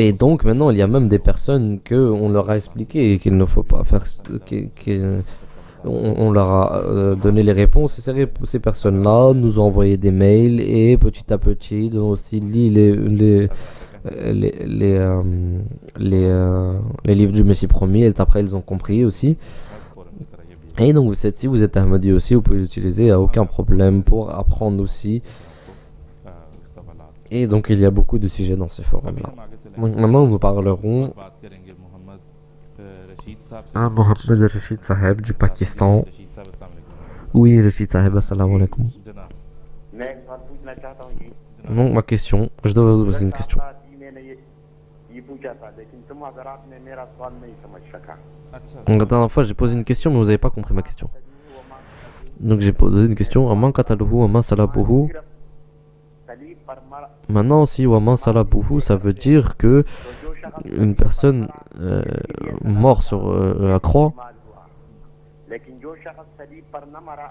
Et donc maintenant il y a même des personnes qu'on leur a expliqué qu'il ne faut pas faire, on leur a donné les réponses, et ces personnes-là nous ont envoyé des mails, et petit à petit ils ont aussi lu les livres du Messie promis, et après ils ont compris aussi. Et donc si vous êtes Ahmadi aussi, vous pouvez l'utiliser, il n'y a aucun problème pour apprendre aussi. Et donc il y a beaucoup de sujets dans ces forums-là. Maintenant nous parlerons à Mohamed Rashid Saheb du Pakistan. Oui, Rashid Saheb, assalamu alaikum. Non, ma question, je dois vous poser une question. La dernière fois j'ai posé une question, mais vous n'avez pas compris ma question. Donc j'ai posé une question. Aman qataluhu, aman salabuhu. Maintenant, si Waman Salabuhu, ça veut dire que une personne mort sur la croix,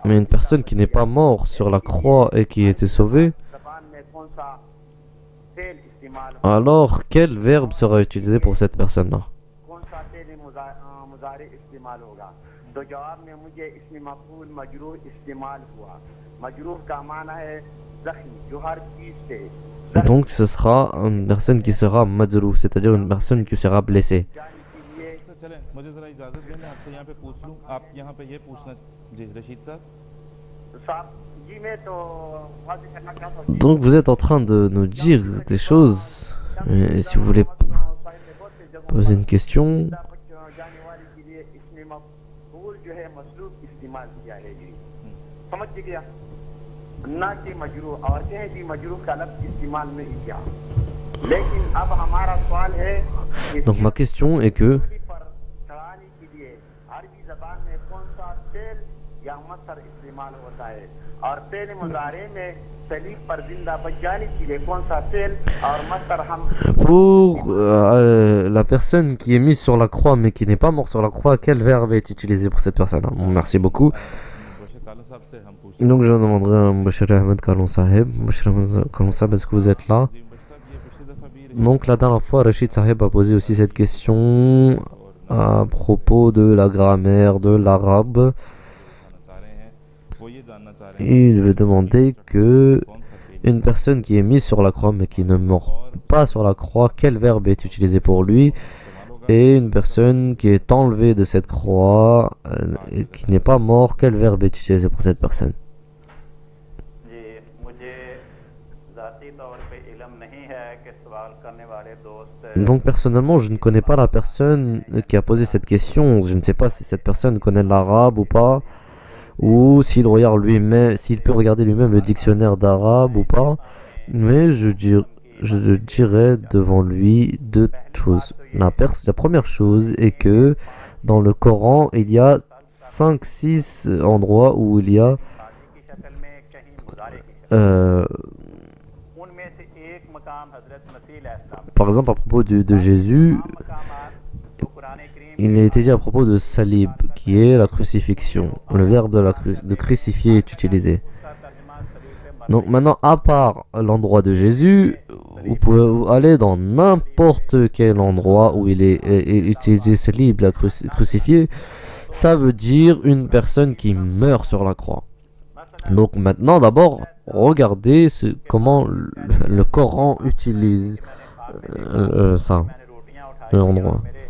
mais une personne qui n'est pas morte sur la croix et qui était sauvée, इस्तेमाल Alors, quel verbe sera utilisé pour cette personne-là? कौन सा फेल मुजारे इस्तेमाल होगा? तो जवाब में मुझे इसमें मफूल मजरूह इस्तेमाल हुआ। मजरूह का माना है जख्मी, जो हर चीज से Donc, ce sera une personne qui sera majrou, c'est-à-dire une personne qui sera blessée. जाने के लिए सर चलें, मुझे ज़रा इजाज़त दें, मैं आपसे यहाँ पे पूछ लूँ। आप यहाँ पे ये पूछना, जी रशीद साहब। साहब जी मैं तो वाजिब करना चाहता हूँ। Donc, vous êtes en train de nous dire des choses. Et si vous voulez poser une question, जाने वाले के लिए इसमें मफूल जो है मसलूब इस्तेमाल किया है जी। समझ गया? ना कि मजरूह, और कहीं भी मजरूह का लफ्ज इस्तेमाल नहीं किया। लेकिन अब हमारा सवाल है कि donc ma question est que पर चढ़ाने के लिए अरबी जबान में कौन सा फेल या मसर इस्तेमाल होता है, और फेल मुजारे में सलीब पर जिंदा बच जाने के लिए कौन सा फेल और मसर हम pour la personne qui est mise sur la croix mais qui n'est pas morte sur la croix, quel verbe est utilisé pour cette personne-là? Bon, merci beaucoup. Bashir कालू साहब से हम पूछते Donc je demanderai à Bachir Ahmed Kalon Saheb. Bachir Ahmed Kalon Saheb, est-ce que vous êtes là? जी बशीर साहब, ये पिछली दफ़ा भी Donc la dernière fois, Rachid Saheb a posé aussi cette question à propos de la grammaire de l'arabe. जानना चाह रहे हैं, वो ये जानना चाह रहे हैं Et il veut demander que कौन सा fail une personne qui est mise sur la croix mais qui ne meurt pas sur la croix, quel verbe est utilisé pour lui? इस्तेमाल होगा। Et une personne qui est enlevée de cette croix et qui n'est pas mort, quel verbe est utilisé pour cette personne? जी मुझे ज़ाती तौर पे इल्म नहीं है कि सवाल करने वाले दोस्त Donc personnellement, je ne connais pas la personne qui a posé cette question. Je ne sais pas si cette personne connaît l'arabe ou pas, ou s'il regarde lui-même, s'il peut regarder lui-même le dictionnaire d'arabe ou pas. Mais je dirais devant lui deux choses. La première chose est que dans le Coran, il y a 5-6 endroits où il y a की शक्ल में कहीं मुजारे की शक्ल उनमें से एक मकाम हजरत मसीह अलैहिस्सलाम par exemple à propos de Jésus, मकामात जो कुरान करीम il a été dit à propos de salib, qui est la crucifixion. Le verbe de crucifier est utilisé. का तर्जुमा सलीब पे Donc maintenant, à part l'endroit de Jésus, vous pouvez aller dans n'importe quel endroit où il est utilisé salib, la crucifié. Ça veut dire une personne qui meurt sur la croix. Donc maintenant, d'abord, regardez comment le Coran utilise ça, मैंने रोटियां उठाई l'endroit. मेरे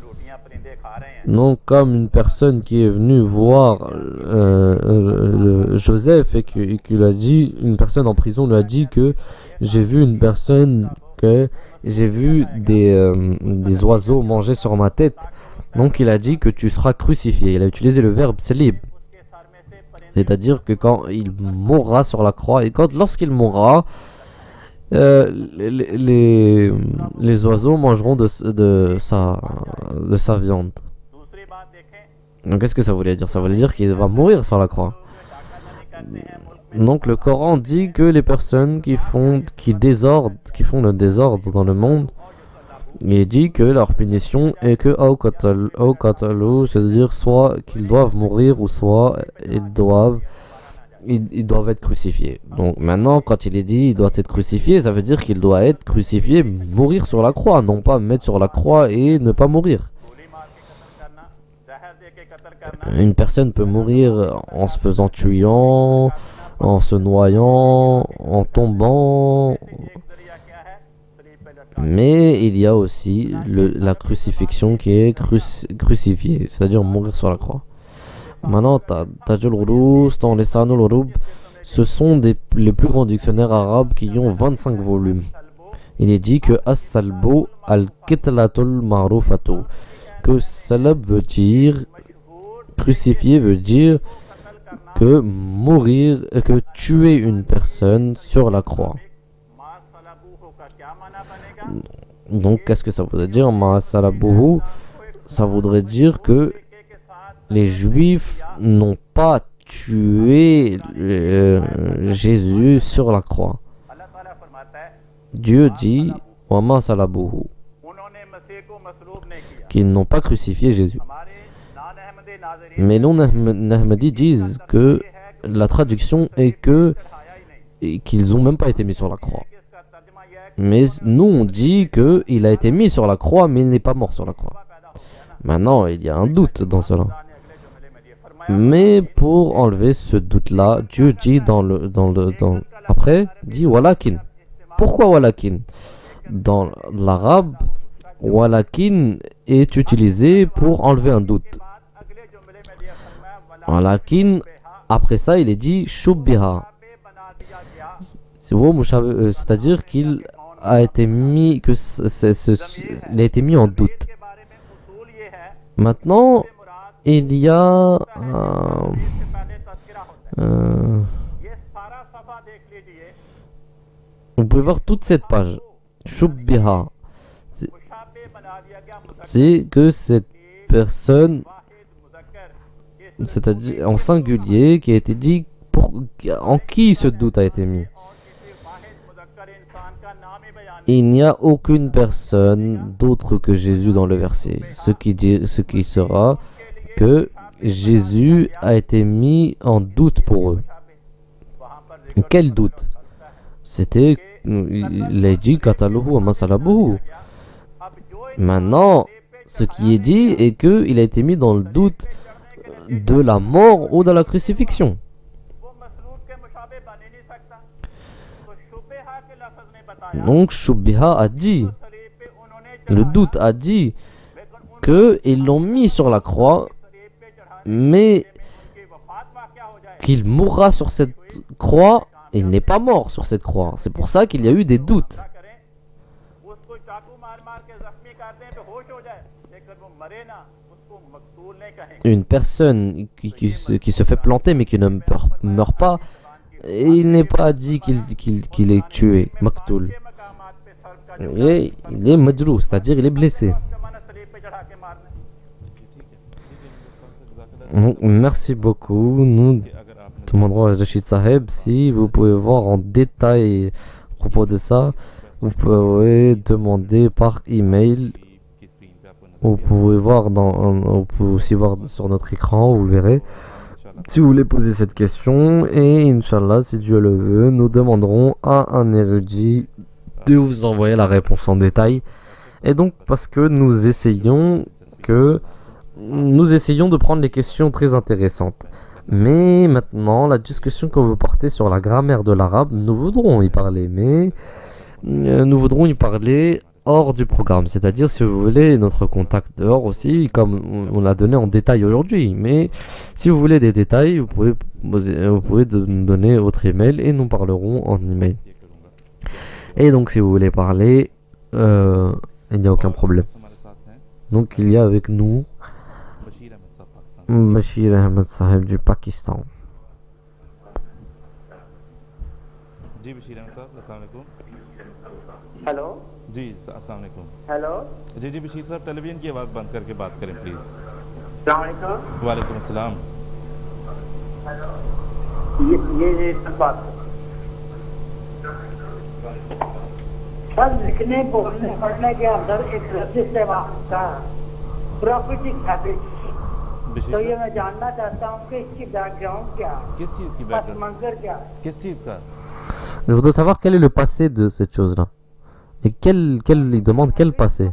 रोटियां परिंदे खा रहे हैं Donc, comme une personne qui est venue voir Joseph et qu'il a dit, une personne en prison lui a dit que j'ai vu une personne, que j'ai vu des oiseaux manger sur ma tête. Donc, il a dit que tu seras crucifié. Il a utilisé le verbe salib. उसके सर में से परिंदे C'est-à-dire que quand il mourra sur la croix, et lorsqu'il mourra, les oiseaux mangeront de sa viande. दूसरी बात देखें Donc qu'est-ce que ça voulait dire? Ça voulait dire qu'il va mourir sur la croix. डाका जानी करते हैं मुल्क Donc le Coran dit que les personnes qui font le désordre dans le monde, il dit que leur punition est que au qatalu, c'est-à-dire soit qu'ils doivent mourir ou soit ils doivent être crucifiés. Donc maintenant, quand il est dit il doit être crucifié, ça veut dire qu'il doit être crucifié, mourir sur la croix, non pas mettre sur la croix et ne pas mourir. गोली मार के कत्ल करना जहर दे के कत्ल करना Une personne peut mourir en se faisant tuant, en se noyant, en tombant, एक जरिया क्या है सलीब पे लटका mais il y a aussi la crucifixion qui est crucifiée, c'est-à-dire mourir sur la croix. Maintenant, Tajul Urus, dans les Sanul Urub, ce sont les plus grands dictionnaires arabes qui ont 25 volumes. Il est dit que As-Salbu al-Kitlatul Ma'rufatu, que Salab veut dire, crucifié veut dire que mourir, que tuer une personne sur la croix. मां सलाबूहु का क्या माना बनेगा Donc, qu'est-ce que ça voudrait dire? Ma'asalabuhu, ça voudrait dire que les Juifs n'ont pas tué Jésus sur la croix. अल्लाह ताला फरमाता है Dieu dit wa ma salabuhu, उन्होंने मसीह को मसलूब नहीं किया qu'ils n'ont pas crucifié Jésus. हमारे नान अहमदी नाजरीन Mais non-Ahmadis disent que la traduction est que चढ़ाया ही नहीं qu'ils n'ont même pas été mis sur la croix. इसका तर्जुमा यह है Mais nous, on dit qu'il a été mis sur la croix, mais il n'est pas mort sur la croix. Maintenant, il y a un doute dans cela. Mais pour enlever ce doute-là, Dieu dit après, dit walakin. Pourquoi walakin? Dans l'arabe, walakin est utilisé pour enlever un doute. Walakin, après ça, il est dit shubbiha. C'est-à-dire qu'il a été mis, il a été mis en doute. Maintenant, il y a vous pouvez voir toute cette page. Shubbiha. C'est que cette personne, c'est-à-dire en singulier, qui a été dit en qui ce doute a été mis. Il n'y a aucune personne d'autre que Jésus dans le verset. Ce qui sera que Jésus a été mis en doute pour eux. Quel doute? C'était, il a dit Kataluhu wa masalabuhu. Maintenant, ce qui est dit est qu'il a été mis dans le doute de la mort ou de la crucifixion. Donc Shubbiha a dit, le doute a dit qu'ils l'ont mis sur la croix, mais qu'il mourra sur cette croix. Il n'est pas mort sur cette croix. C'est pour ça qu'il y a eu des doutes. Une personne qui se fait planter mais qui ne meurt pas, il n'est pas dit qu'il est tué, Maktoul. Et il est majrou, c'est-à-dire il est blessé. Merci beaucoup. Nous demanderons à Rachid Saheb si vous pouvez voir en détail à propos de ça. Vous pouvez demander par email. Vous pouvez voir vous pouvez aussi voir sur notre écran, vous le verrez. Si vous voulez poser cette question, et Inch'Allah, si Dieu le veut, nous demanderons à un érudit de vous envoyer la réponse en détail. Et donc, parce que nous essayons de prendre les questions très intéressantes. Mais maintenant, la discussion que vous portez sur la grammaire de l'arabe, nous voudrons y parler, mais nous voudrons y parler hors du programme. C'est-à-dire, si vous voulez, notre contact dehors aussi, comme on l'a donné en détail aujourd'hui. Mais si vous voulez des détails, vous pouvez nous donner votre email et nous parlerons en email. Et donc, si vous voulez parler, il n'y a aucun problème. Donc, il y a avec nous Bashir Ahmed Saheb du Pakistan. जी बशीर अहमद साहब अस्सलाम वालेकुम। हेलो जी अस्सलाम वालेकुम। हेलो जी बशीर साहब टेलीविज़न की आवाज़ बंद करके बात करें प्लीज़। अस्सलाम वालेकुम। वालेकुम अस्सलाम। ये बात सर, लिखने बोलने पढ़ने के अंदर एक लफ्ज़ इस्तेमाल होता है प्रॉफिटिक हैबिट। तो ये मैं जानना चाहता हूँ कि इसकी बैकग्राउंड क्या है, किस चीज़ की पस मंजर क्या है? किस चीज़ का? Je voudrais savoir quel est le passé de cette chose-là. Et il demande quel passé.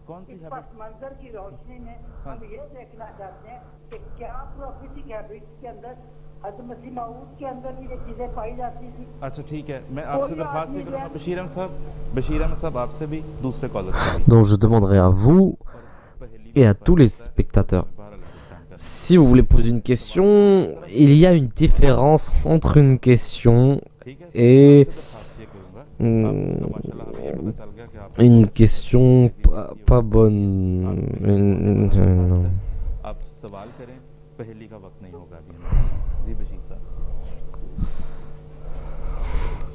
कौन सी पस मंजर की रोशनी में हम ये देखना चाहते हैं कि क्या प्रॉफिटिक हैबिट के अंदर हज़रत मसीह मऊद के अंदर भी ये चीजें पाई जाती थी। अच्छा ठीक है, मैं आपसे दरख्वास्त ये करूँगा बशीर अहमद साहब आपसे भी दूसरे कॉलर से भी। Donc je demanderai à vous et à tous les spectateurs, si vous voulez poser une question, il y a une différence entre une question et une question pas bonne. आप सवाल करें, पहेली का वक्त नहीं होगा अभी हमारे पास। जी बशीर साहब,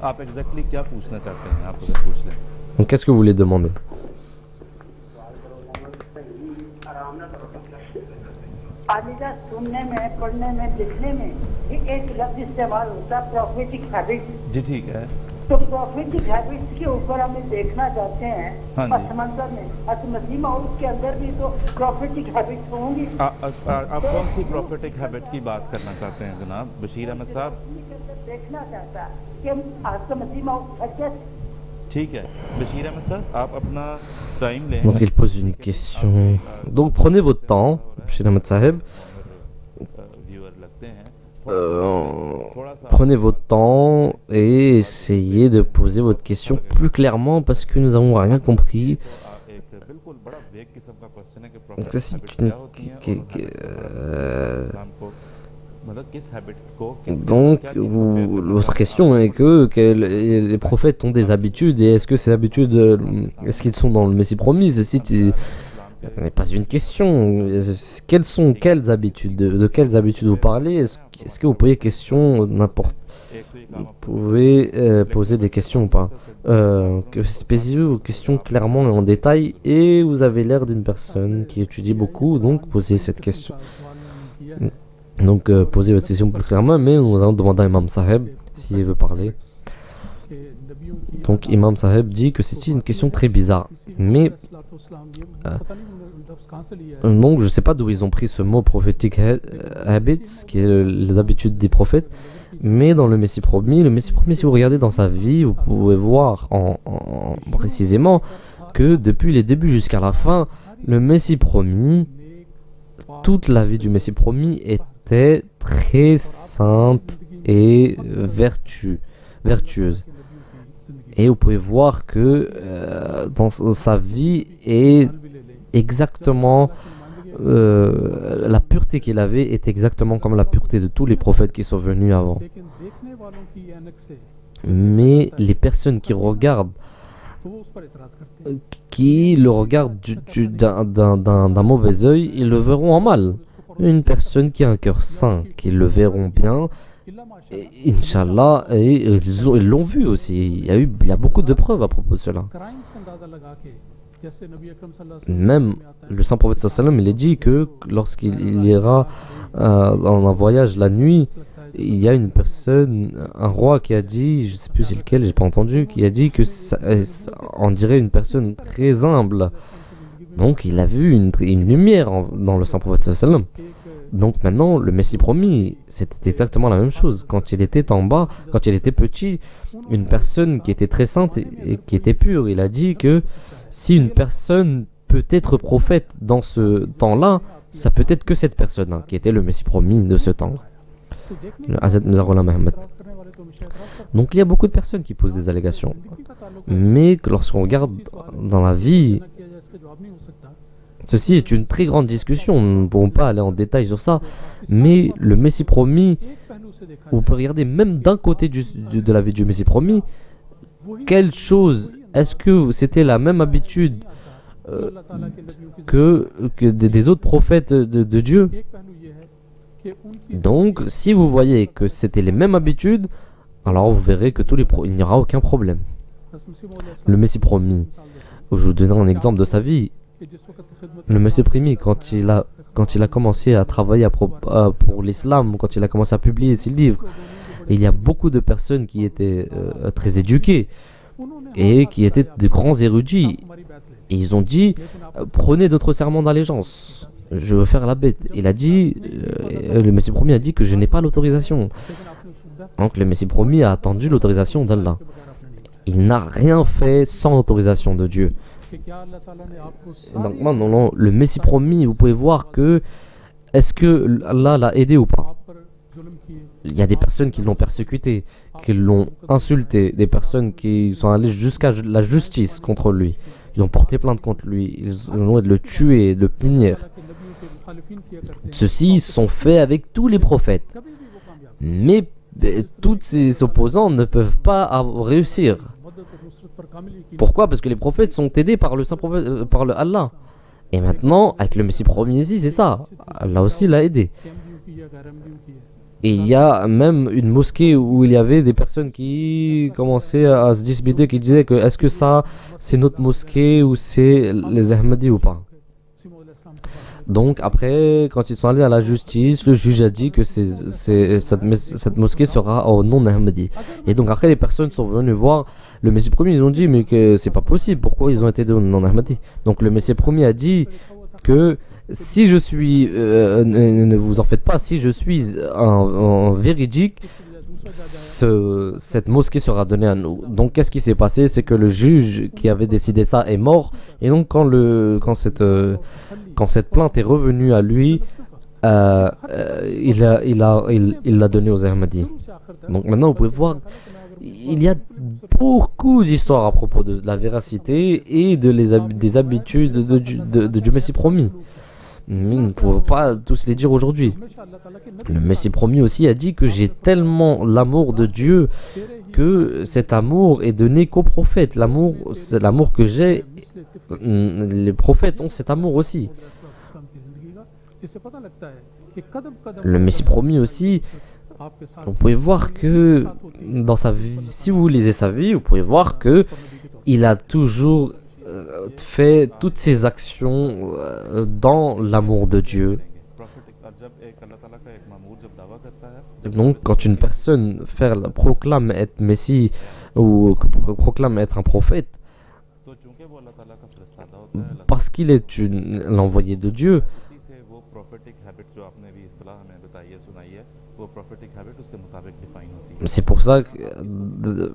आप एग्जैक्टली क्या पूछना चाहते हैं, आप अगर पूछ लें। Donc qu'est-ce que vous voulez demander? आलिदा सुनने में, पढ़ने में, लिखने में ये एक लफ्ज़ इस्तेमाल होता है प्रॉफिटिक हैबिट। जी ठीक है। तो प्रॉफिटिक हैबिट्स के ऊपर हम देखना चाहते हैं पस मंजर में हज़रत मसीह मऊद के अंदर भी तो प्रॉफिटिक हैबिट्स होंगी। आप कौन सी प्रॉफिटिक हैबिट की बात करना चाहते हैं जनाब बशीर अहमद साहब? देखना चाहता है कि हज़रत मसीह मऊद सच्चे ठीक है बशीर अहमद साहब आप अपना टाइम लें Donc il pose une question. Donc prenez votre temps, Bashir Ahmed Saheb. Viewer लगते हैं Prenez votre temps et essayez de poser votre question plus clairement parce que nous n'avons rien compris. एक बिल्कुल बड़ा वेग किस्म का क्वेश्चन है कि Donc, profit c'est habits une- क्या होती हैं और इस्लाम को मतलब किस हैबिट को किस Donc, क्या चीज़ को प्रेयर करना votre चाहता question est que les prophètes ont des habitudes et est-ce que ces habitudes, est-ce qu'ils sont dans le Messie promis? Ceci n'est pas une question. Quelles habitudes? De quelles habitudes vous parlez? Est-ce que vous posez question n'importe? है? एक तो ये काम Vous आप pouvez poser des questions ou pas? Spécifiez vos questions clairement et en détail et vous avez l'air d'une personne qui étudie beaucoup, donc posez cette question. Donc posez votre question plus clairement, mais nous allons demander à Imam Saheb s'il veut parler. Donc Imam Saheb dit que c'est une question très bizarre, mais donc je sais pas d'où ils ont pris ce mot prophétique habits, qui est les habitudes des prophètes, mais dans le Messie promis, si vous regardez dans sa vie, vous pouvez voir précisément que depuis les débuts jusqu'à la fin, le Messie promis, toute la vie du Messie promis était très sainte et vertueuse. Et vous pouvez voir que dans sa vie est exactement la pureté qu'il avait est exactement comme la pureté de tous les prophètes qui sont venus avant. Mais les personnes qui regardent, d'un mauvais œil, ils le verront en mal. Une personne qui a un cœur saint, qu'ils le verront bien, et, Inch'Allah, et ils l'ont vu aussi. Il y a beaucoup de preuves à propos de cela. Même le saint prophète sallam, il est dit que lorsqu'il ira en un voyage la nuit, il y a une personne, un roi qui a dit, je sais plus c'est lequel, j'ai pas entendu, qui a dit que on dirait une personne très humble. Donc il a vu une lumière dans le saint prophète sallam. Donc maintenant, le Messie promis, c'était exactement la même chose. Quand il était en bas, quand il était petit, une personne qui était très sainte et qui était pure, il a dit que si une personne peut être prophète dans ce temps-là, ça peut être que cette personne-là, qui était le Messie promis de ce temps. Le Hazrat Mirza Ghulam Ahmad. Donc il y a beaucoup de personnes qui posent des allégations. Mais que lorsqu'on regarde dans la vie, ceci est une très grande discussion, nous ne pouvons pas aller en détail sur ça, mais le Messie promis, vous pouvez regarder même d'un côté de la vie du Messie promis, quelle chose, est-ce que c'était la même habitude que des autres prophètes de Dieu? Donc si vous voyez que c'était les mêmes habitudes, alors vous verrez que il n'y aura aucun problème. Le Messie promis, je vous donnerai un exemple de sa vie. Le Messie promis, quand il a commencé à travailler pour l'islam, quand il a commencé à publier ses livres, il y a beaucoup de personnes qui étaient très éduquées et qui étaient de grands érudits. Et ils ont dit, prenez notre serment d'allégeance, je veux faire la bête. Il a dit, le Messie promis a dit que je n'ai pas l'autorisation. Donc le Messie promis a attendu l'autorisation d'Allah. Il n'a rien fait sans l'autorisation de Dieu. Donc maintenant, le Messie promis, vous pouvez voir que est-ce que Allah l'a aidé ou pas? Il y a des personnes qui l'ont persécuté, qui l'ont insulté, des personnes qui sont allées jusqu'à la justice contre lui. Ils ont porté plainte contre lui, ils ont de le tuer, de le punir. Ceux-ci sont faits avec tous les prophètes. Mais tous ces opposants ne peuvent pas réussir. Pourquoi? Parce que les prophètes sont aidés par le saint prophète, par le Allah. Et maintenant, avec le Messie promis ici, c'est ça. Allah aussi l'a aidé. Et il y a même une mosquée où il y avait des personnes qui commençaient à se disputer, qui disaient que est-ce que ça c'est notre mosquée ou c'est les Ahmadis ou pas. Donc après, quand ils sont allés à la justice, le juge a dit que cette mosquée sera au nom Ahmadi. Et donc après les personnes sont venues voir le Messie promis, ils ont dit mais que c'est pas possible, pourquoi ils ont été au nom Ahmadi. Donc le Messie promis a dit que si je suis, ne vous en faites pas, si je suis un véridique, cette mosquée sera donnée à nous. Donc qu'est-ce qui s'est passé? C'est que le juge qui avait décidé ça est mort. Et donc quand cette plainte est revenue à lui, il l'a donnée aux Ahmadis. Donc maintenant vous pouvez voir, il y a beaucoup d'histoires à propos de la véracité et des habitudes du Messie promis. Mais on ne peut pas tous les dire aujourd'hui. Le Messie promis aussi a dit que j'ai tellement l'amour de Dieu que cet amour est donné qu'aux prophètes. L'amour, c'est l'amour que j'ai. Les prophètes ont cet amour aussi. Le Messie promis aussi, vous pouvez voir que dans sa vie, si vous lisez sa vie, vous pouvez voir que il a toujours fait toutes ses actions dans l'amour de Dieu. Donc quand une personne proclame être Messie ou proclame être un prophète, parce qu'il est l'envoyé de Dieu, c'est pour ça que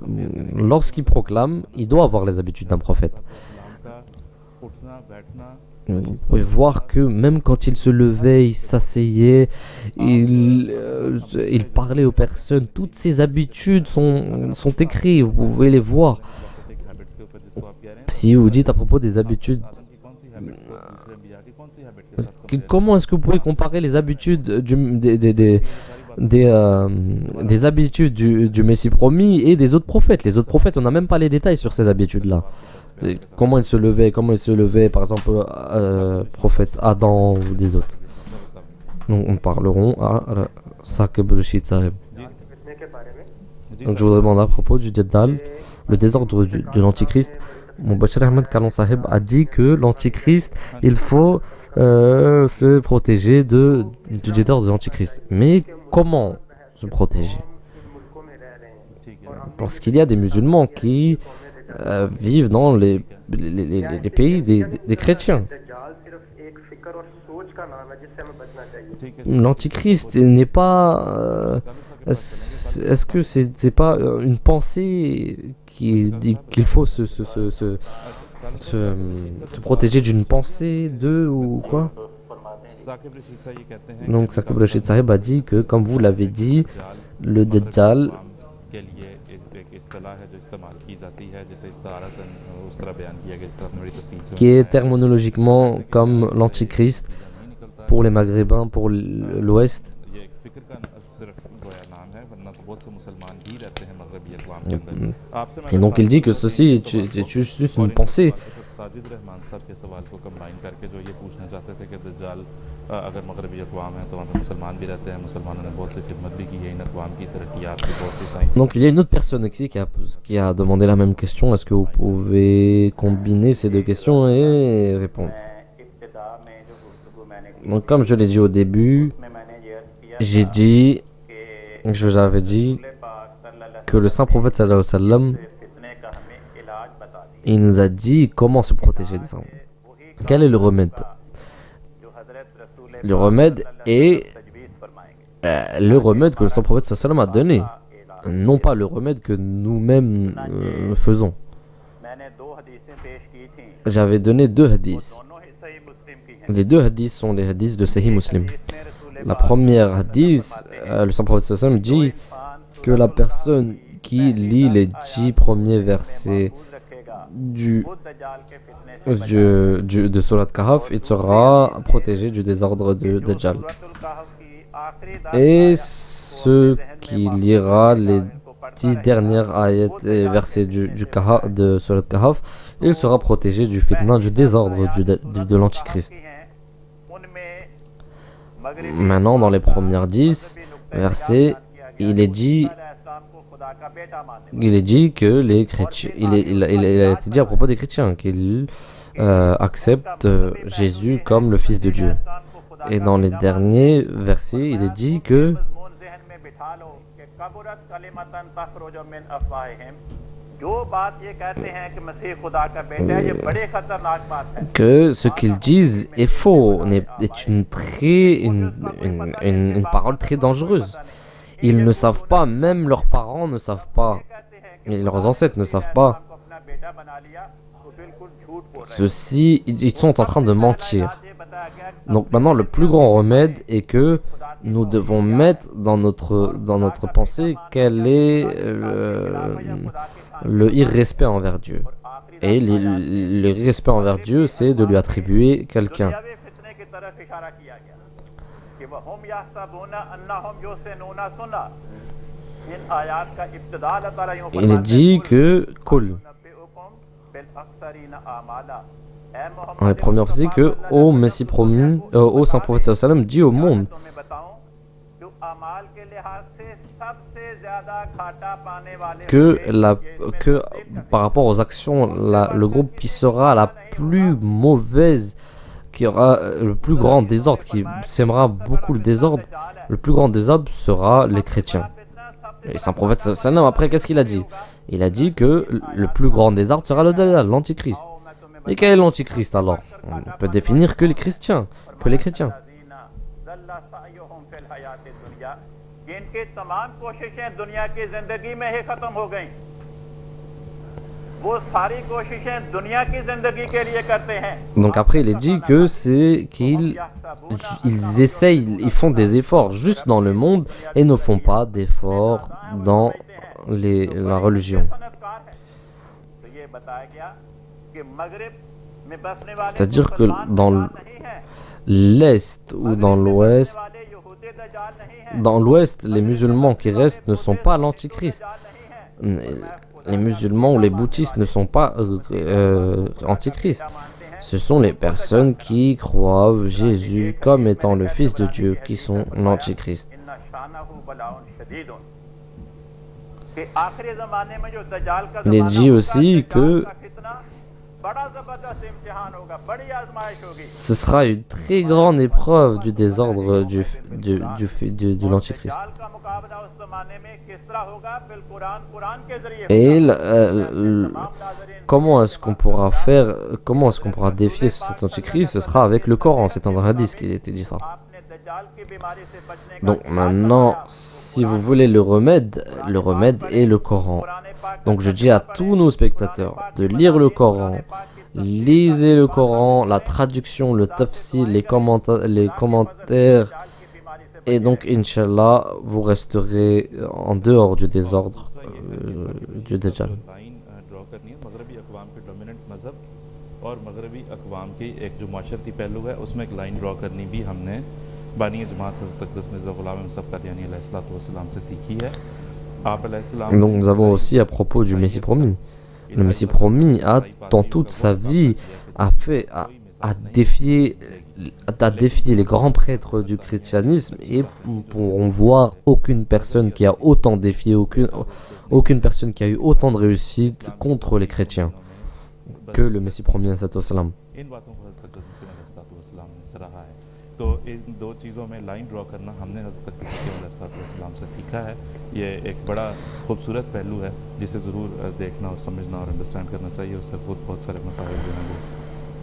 lorsqu'il proclame, il doit avoir les habitudes d'un prophète. Vous pouvez voir que même quand il se levait, il s'asseyait, il parlait aux personnes, toutes ses habitudes sont écrites, vous pouvez les voir. Si vous dites à propos des habitudes, comment est-ce que vous pouvez comparer les habitudes des habitudes du Messie promis et des autres prophètes? Les autres prophètes, on n'a même pas les détails sur ces habitudes-là. Comment ils se levaient, par exemple, prophète Adam ou des autres. Donc, on parleront à Saqib Rashid Sahib. Donc, je vous demande à propos du Dajjal, le désordre de l'Antichrist. Mon Bachar Ahmed Kalon Sahib a dit que l'Antichrist, il faut se protéger du désordre de l'Antichrist. Mais comment se protéger? Parce qu'il y a des musulmans qui vivent dans les pays des chrétiens. L'Antichrist n'est pas... est-ce que c'est pas une pensée qu'il faut se protéger d'une pensée ou quoi? Donc Saqib Rashid Sahib a dit que, comme vous l'avez dit, le Dajjal qui est terminologiquement comme l'Antichrist pour les Maghrébins, pour l'Ouest. Et donc il dit que ceci est juste une pensée. Donc il y a une autre personne ici qui a demandé la même question. Est-ce que vous pouvez combiner ces deux questions et répondre? Donc comme je l'ai dit au début, je vous avais dit que le saint prophète sallallahu alayhi wa sallam, il nous a dit comment se protéger de ça. Quel est le remède? Le remède est le remède que le saint prophète sallallahu alayhi wa sallam a donné, non pas le remède que nous-mêmes faisons. J'avais donné 2 hadiths. Les 2 hadiths sont les hadiths de Sahih Muslim. La première hadith, le saint prophète sallallahu alayhi wa sallam dit que la personne qui lit les 10 premiers versets de Surat Kahf, il sera protégé du désordre de Dajjal. Et ceux qui lira les 10 dernières ayats et versets de Surat Kahf, il sera protégé du fitna, du désordre de l'Antichrist. Maintenant, dans les premières 10 versets, il est dit que les chrétiens, il a été dit à propos des chrétiens qu'ils acceptent Jésus comme le Fils de Dieu. Et dans les derniers versets, il est dit que ce qu'ils disent est faux, est une parole très dangereuse. Ils ne savent pas, même leurs parents ne savent pas, et leurs ancêtres ne savent pas. Ceux-ci, ils sont en train de mentir. Donc maintenant, le plus grand remède est que nous devons mettre dans notre pensée quel est le irrespect envers Dieu. Et le irrespect envers Dieu, c'est de lui attribuer quelqu'un. Il est dit que Kul. Dans les premières versets que ô Messie promis, ô Saint Prophète sallallahu alayhi wa sallam, dit au monde que par rapport aux actions, le groupe qui sera la plus mauvaise, qui aura le plus grand désordre, qui sèmera beaucoup le désordre, le plus grand désordre sera les chrétiens. Et Saint Prophète sallallahu alayhi wa sallam, après, qu'est-ce qu'il a dit? Il a dit que le plus grand désordre sera le Dajjal, l'Antichrist. Et quel est l'Antichrist alors? On peut définir que les chrétiens, Donc après il est dit que c'est qu'ils essayent, ils font des efforts juste dans le monde et ne font pas d'efforts dans la religion. C'est-à-dire que dans l'Est ou dans l'Ouest, les musulmans qui restent ne sont pas l'Antichrist. Les musulmans ou les bouddhistes ne sont pas Antichrist. Ce sont les personnes qui croient Jésus comme étant le Fils de Dieu qui sont l'Antichrist. Il est dit aussi que ce sera une très grande épreuve du désordre de l'Antichrist. Et comment est-ce qu'on pourra défier cet Antichrist? Ce sera avec le Coran, c'est dans un hadith qu'il a été dit ça. Donc maintenant, si vous voulez le remède est le Coran. Donc je dis à tous nos spectateurs de lire le Coran. Lisez le Coran, la traduction, le tafsir, les commentaires. Et donc, Inch'Allah, vous resterez en dehors du désordre du Dajjal. और मगरबी अक़वाम की एक जो माशरती पहलू है उसमें एक लाइन ड्रॉ करनी भी हमने बानी जमात हज़रत अक़दस मिर्ज़ा ग़ुलाम अहमद क़दियानी अलैहिस्सलाम से सीखी है। Donc nous avons aussi à propos du Messie promis. Le Messie promis a, dans toute sa vie, a défié les grands prêtres du christianisme, et pourront voir aucune personne qui a autant défié, aucune personne qui a eu autant de réussite contre les chrétiens que le Messie promis sallam. तो इन दो चीज़ों में line draw करना हमने हज़रत अलैहिस्सलाम से सीखा है। ये एक बड़ा खूबसूरत पहलू है जिसे ज़रूर देखना और समझना और अंडरस्टैंड करना चाहिए। उससे बहुत सारे मसाइल जो हैं वो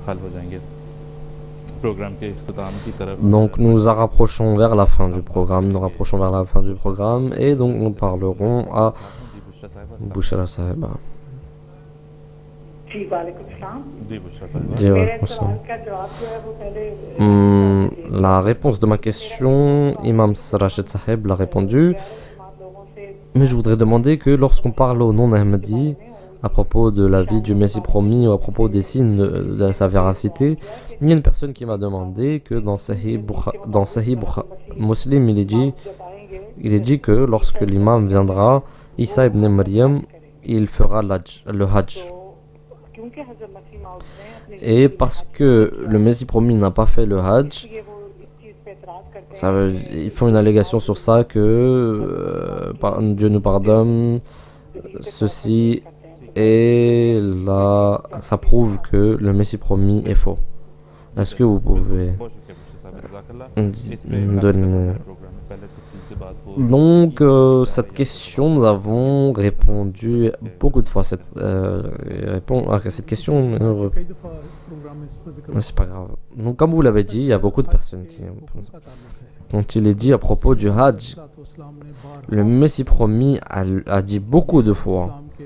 हल हो जाएंगे। प्रोग्राम के इख्तिताम की तरफ Donc nous rapprochons vers la fin du programme, et donc nous parlerons à Bushra Sahiba. La réponse de ma question, Imam Rachid Saheb l'a répondu, mais je voudrais demander que lorsqu'on parle au non-Ahmadi à propos de la vie du Messie promis ou à propos des signes de sa véracité, il y a une personne qui m'a demandé que dans Sahih Muslim, il est dit que lorsque l'imam viendra, Isa ibn Maryam, il fera le Hajj. Et parce que le Messie promis n'a pas fait le Hajj, ils font une allégation sur ça que Dieu nous pardonne ceci, et là ça prouve que le Messie promis est faux. Est-ce que vous pouvez me donner Donc, cette question, nous avons répondu beaucoup de fois à cette question. कई दफा इस प्रोग्राम में इस पर जिक्र C'est pas grave. Donc, comme vous l'avez dit, il y a beaucoup de personnes qui. का ताल्लुक है Quand il est dit à propos du Hajj, तो इस्लाम ने बार le Messie promis a dit beaucoup de fois इस्लाम के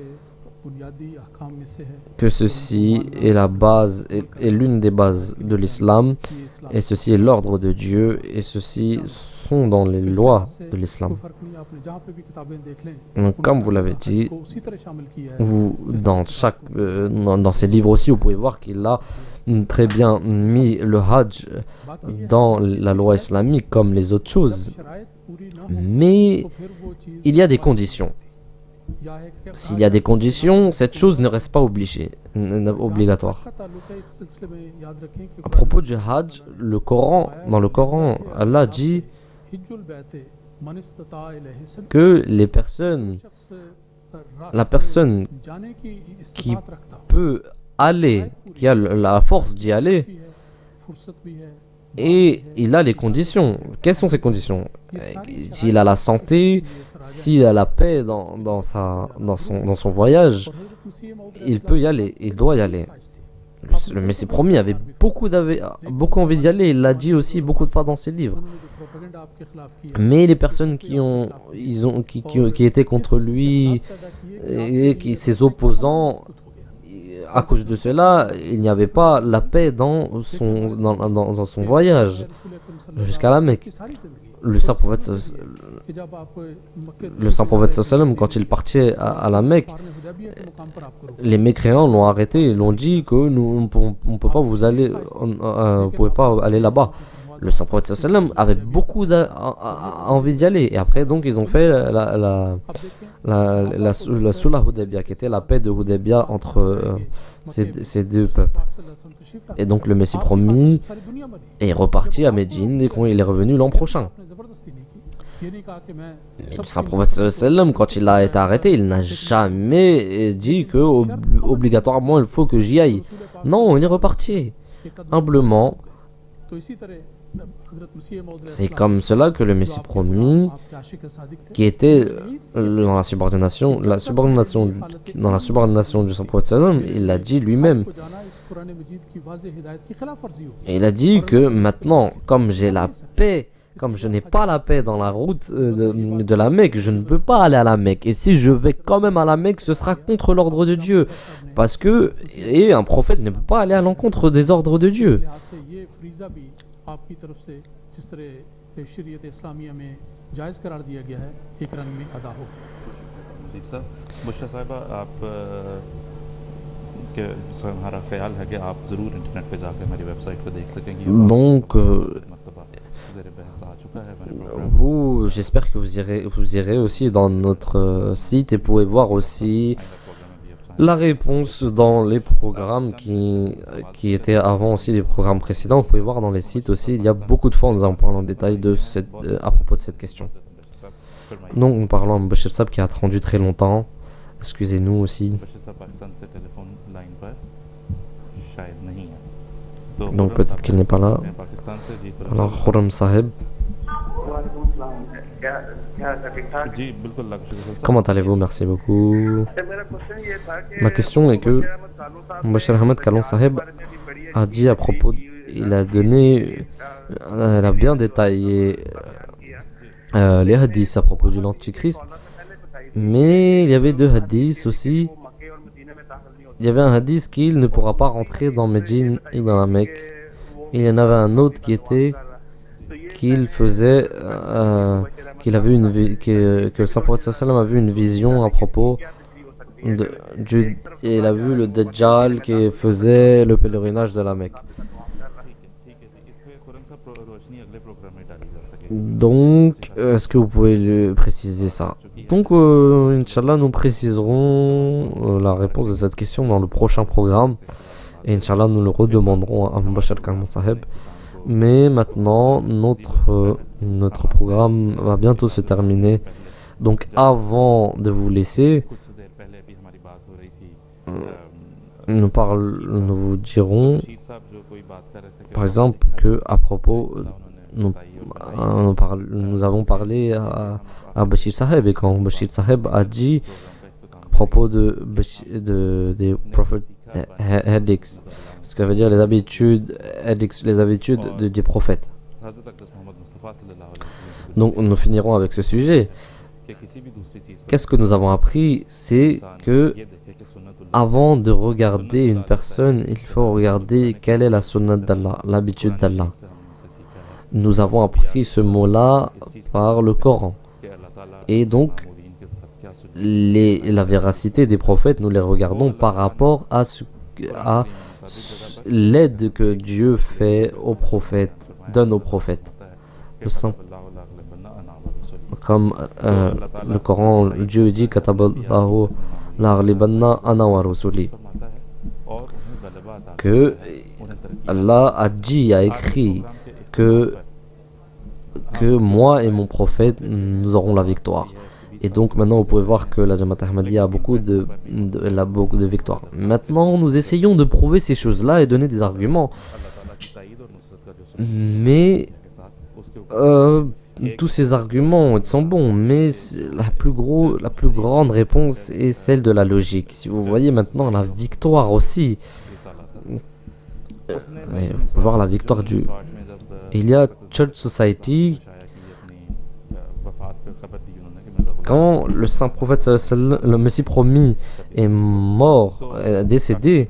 बुनियादी अहकाम में से है que ceci est la base, est l'une des bases de l'islam, कि इस्लाम et ceci est l'ordre de Dieu, et ceci sont dans les lois de कोई l'islam. फर्क नहीं आपने जहाँ पे भी किताबें देख लें Donc, comme vous l'avez dit, को उसी तरह शामिल किया है vous, dans ces livres aussi, vous pouvez voir qu'il a très bien mis le Hajj dans la loi islamique comme les autres choses. शराइत पूरी ना हो Mais तो फिर वो चीज़ il y a des conditions. या है कि S'il y a des conditions, cette chose ne reste pas obligatoire. का ताल्लुक है इस सिलसिले में याद रखें कि À propos du Hajj, dans le Coran, Allah dit हिज्जुल बैते मन इस्तता इलैहि सबील que les personnes, शख्स la personne जाने की qui इस्तात रखता हो peut aller, qui a la force d'y aller, भी है फुर्सत भी है et il a les conditions. Quelles sont ces conditions? S'il a la santé, s'il a la paix dans son voyage, और हज़रत मसीह मौद il peut y aller, il doit y aller. Le Messie promis avait beaucoup envie d'y aller, il l'a dit aussi beaucoup de fois dans ses livres. उन्होंने जो प्रोपेगेंडा आपके खिलाफ किया Mais les personnes qui étaient contre lui et ses opposants, à cause de cela, il n'y avait pas la paix dans son voyage jusqu'à la Mecque. Le saint prophète कि जब आप मक्के Le saint prophète sallam, quand il partait à la Mecque, पार में हुदैबिया के मुकाम पर आपको रोका les mécréants l'ont arrêté, ils l'ont dit que nous on peut pas vous aller, vous pouvez pas aller là-bas. Le saint prophète sallam avait beaucoup envie d'y aller, et après donc ils ont fait la Sulh Hudaybiyah, qui était la paix de Hudaybiyah entre ces deux peuples. पाक सल्लल्लाहु अलैहि वसल्लम तशरीफ लाए Et donc le Messie promis सारी दुनिया बनी est reparti à Médine et il est revenu l'an prochain. आपने जबरदस्ती नहीं की ये नहीं कहा कि मैं Et le saint prophète sallam, quand il a été arrêté, il n'a jamais dit que obligatoirement il faut que j'y aille. Non, il est reparti humblement. तो इसी तरह हज़रत मसीह मौद C'est comme cela que le Messie promis, आपके आशिक सादिक थे qui était dans la subordination du saint prophète sallam, il l'a dit lui-même. को जाना इस कुरान मजीद की वाज़ेह हिदायत की खिलाफ वर्जी होगी Et il a dit que maintenant, comme j'ai la paix, comme je n'ai pas la paix dans la route de la Mecque, je ne peux pas aller à la Mecque. Et si je vais quand même à la Mecque, ce sera contre l'ordre de Dieu. Parce que, et un prophète ne peut pas aller à l'encontre des ordres de Dieu. लिहाज से ये फरीज़ा भी आपकी तरफ से जिस तरह शरीयत इस्लामिया में जायज़ करार दिया गया है एक रंग में अदा हो जी साहब बुशरा साहिबा आप के हमारा ख्याल है कि आप ज़रूर इंटरनेट पे जाकर हमारी वेबसाइट को देख सकेंगे Donc, मरतबा ज़ेर बहस आ चुका है हमारे programme j'espère que vous irez aussi dans notre site et pouvez voir aussi la réponse dans les programmes qui étaient avant aussi les programmes précédents. Vous pouvez voir dans les sites aussi, il y a beaucoup de fois nous en parlons en détail à propos de cette question. Donc nous parlons de Bachir Sab qui a attendu très longtemps. Excusez-nous aussi. Bashir साहब पाकिस्तान से telephone line पर शायद नहीं है तो Donc peut-être qu'il n'est pas là. Pakistan से जी Alors Khurram Sahib, जी बिल्कुल लाख शुक्र साहब comment allez-vous? Merci beaucoup. मेरा क्वेश्चन ये था कि Ma question est que Bachir Ahmed Kalon Sahib a dit à propos, il a bien détaillé les hadiths à propos de l'Antichrist, mais il y avait deux hadiths aussi. Il y avait un hadith qu'il ne pourra pas rentrer dans Médine et dans la Mecque. Il y en avait un autre qui était qu'il faisait, qu'il avait que le saint prophète sallam a vu une vision à propos et il a vu le Dajjal qui faisait le pèlerinage de la Mecque. इस पे खुरम साहब रोशनी अगले प्रोग्राम में डाली जा सके Donc, est-ce que vous pouvez préciser ça? Donc, Inch'Allah, nous préciserons la réponse de cette question dans le prochain programme. Et Inch'Allah, nous le redemanderons à Bachir Kalon Sahib. Mais maintenant, notre programme va bientôt se terminer. Donc, avant de vous laisser, कुछ देर पहले भी हमारी बात हो रही थी nous vous dirons, शीर साहब जो कोई बात कर रहे थे कि par exemple, que à propos उन्होंने nous avons parlé à Bashir Saheb, et quand Bashir Saheb a dit à propos des prophètes hadiths, ce que veut dire les habitudes des prophètes. Donc nous finirons avec ce sujet. Qu'est-ce que nous avons appris? C'est que avant de regarder une personne, il faut regarder quelle est la sunnah d'Allah, l'habitude d'Allah. Nous avons appris ce mot-là par le Coran. Et donc, la véracité des prophètes, nous les regardons par rapport à l'aide que Dieu fait aux prophètes, donne aux prophètes. Comme le Coran, Dieu dit Kataballahu la'ghlibanna ana wa rusuli, que Allah a dit, a écrit que moi et mon prophète nous aurons la victoire. Et donc maintenant vous pouvez voir que la Jamaat Ahmadiyya a beaucoup de victoires. Maintenant nous essayons de prouver ces choses-là et donner des arguments. Mais tous ces arguments ils sont bons, mais la plus grande réponse est celle de la logique. Si vous voyez maintenant la victoire aussi, mais on peut voir la victoire du... Il y a Church Society. Quand le saint prophète, le Messie promis, est mort, est décédé,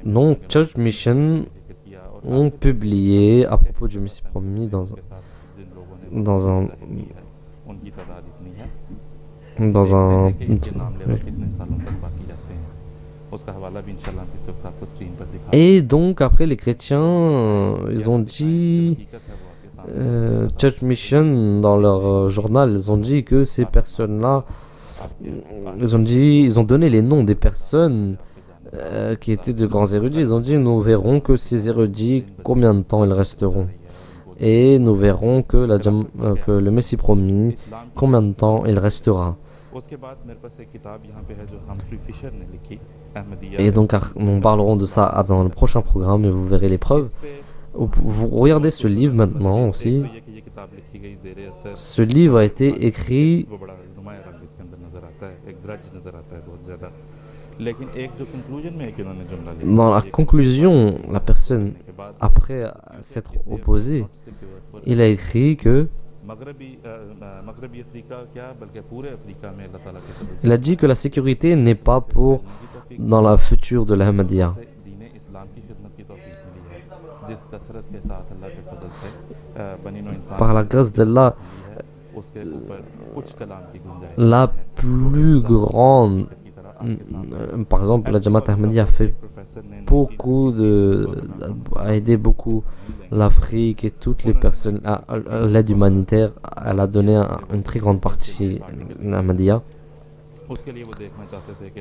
donc Church Mission ont publié à propos du Messie promis dans un et donc après les chrétiens ils ont dit Church Mission dans leur journal, ils ont dit que ces personnes-là, ils ont donné les noms des personnes qui étaient de grands érudits. Ils ont dit nous verrons que ces érudits combien de temps ils resteront, et nous verrons que le Messie promis combien de temps il restera. Et donc nous parlerons de ça dans le prochain programme et vous verrez les preuves. Vous regardez ce livre maintenant aussi. Ce livre a été écrit dans la conclusion. La personne, après s'être opposée, il a écrit que il a dit que la sécurité n'est pas dans la future de l'Ahmadiyya. Par la grâce d'Allah, la plus grande, par exemple, la Jamaat Ahmadiyya a aidé beaucoup l'Afrique et toutes les personnes à l'aide humanitaire. Elle a donné une très grande partie à Ahmadiyya.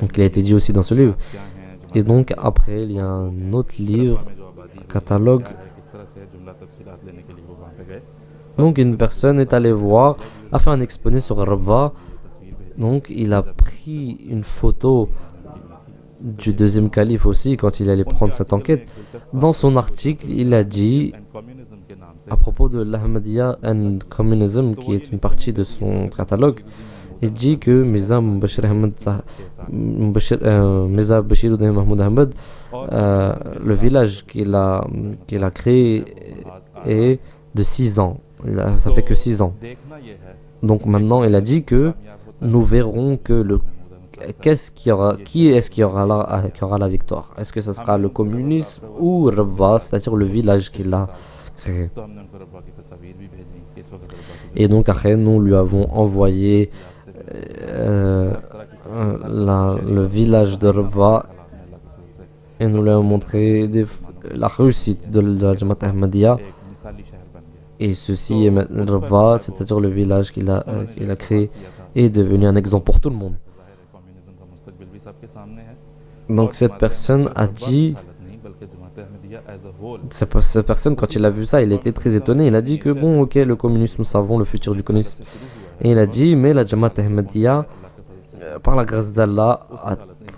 Donc il a été dit aussi dans ce livre. Et donc après il y a un autre livre, catalogue. Donc une personne est allée voir, a fait un exposé sur Rabba. Donc il a pris une photo du deuxième calife aussi quand il allait prendre cette enquête. Dans son article, il a dit à propos de l'Ahmadiyya and Communism, qui est une partie de son catalogue, il dit que Mirza Bashiruddin Mahmoud Ahmad, le village qu'il a créé est de 6 ans. Ça fait que 6 ans. Donc maintenant, il a dit que nous verrons que qui est-ce qui aura la victoire. Est-ce que ce sera le communisme ou Rabba, c'est-à-dire le village qu'il a créé. Et donc après, nous lui avons envoyé le village de Rabba et nous lui avons montré la réussite de la Jamaat Ahmadiyya. Et ceci est maintenant Rabba, c'est-à-dire le village qu'il a créé, est devenu un exemple pour tout le monde. Donc cette personne a dit, cette personne quand il a vu ça, il était très étonné. Il a dit que bon, ok, le communisme, nous savons le futur du communisme. Et il a dit, mais la Jamaat Ahmadiyya, par la grâce d'Allah,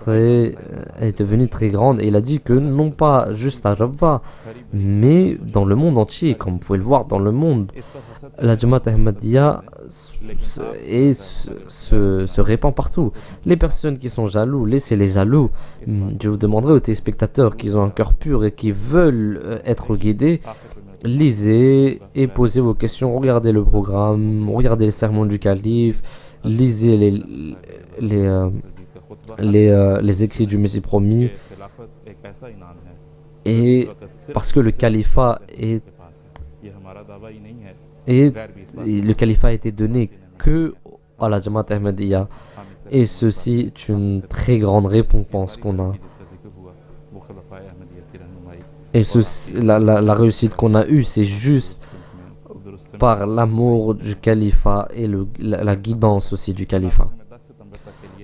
elle est devenue très grande et il a dit que non pas juste à Rabwa, mais dans le monde entier, comme vous pouvez le voir dans le monde, la Jamaat Ahmadiyya se répand partout. Les personnes qui sont jaloux, laissez les jaloux. Je vous demanderai aux téléspectateurs qui ont un cœur pur et qui veulent être guidés, lisez et posez vos questions, regardez le programme, regardez les sermons du calife, lisez les écrits du Messie promis. Et parce que le califat le califat a été donné que à la Jamaat Ahmadiyya, et ceci est une très grande récompense qu'on a. Et la réussite qu'on a eue, c'est juste par l'amour du califat et la guidance aussi du califat.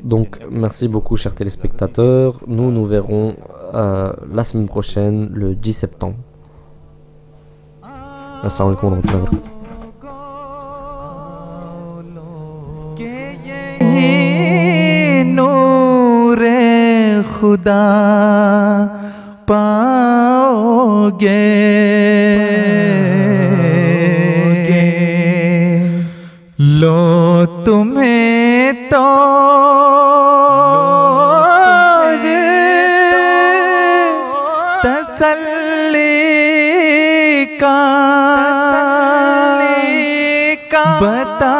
Donc, merci beaucoup, chers téléspectateurs. Nous verrons la semaine prochaine, le 10 septembre. Assalamu alaikum wa rahmatullahi wa barakatuh. नूरे खुदा पाओगे लो तुम्हें तो तसल्ली का बता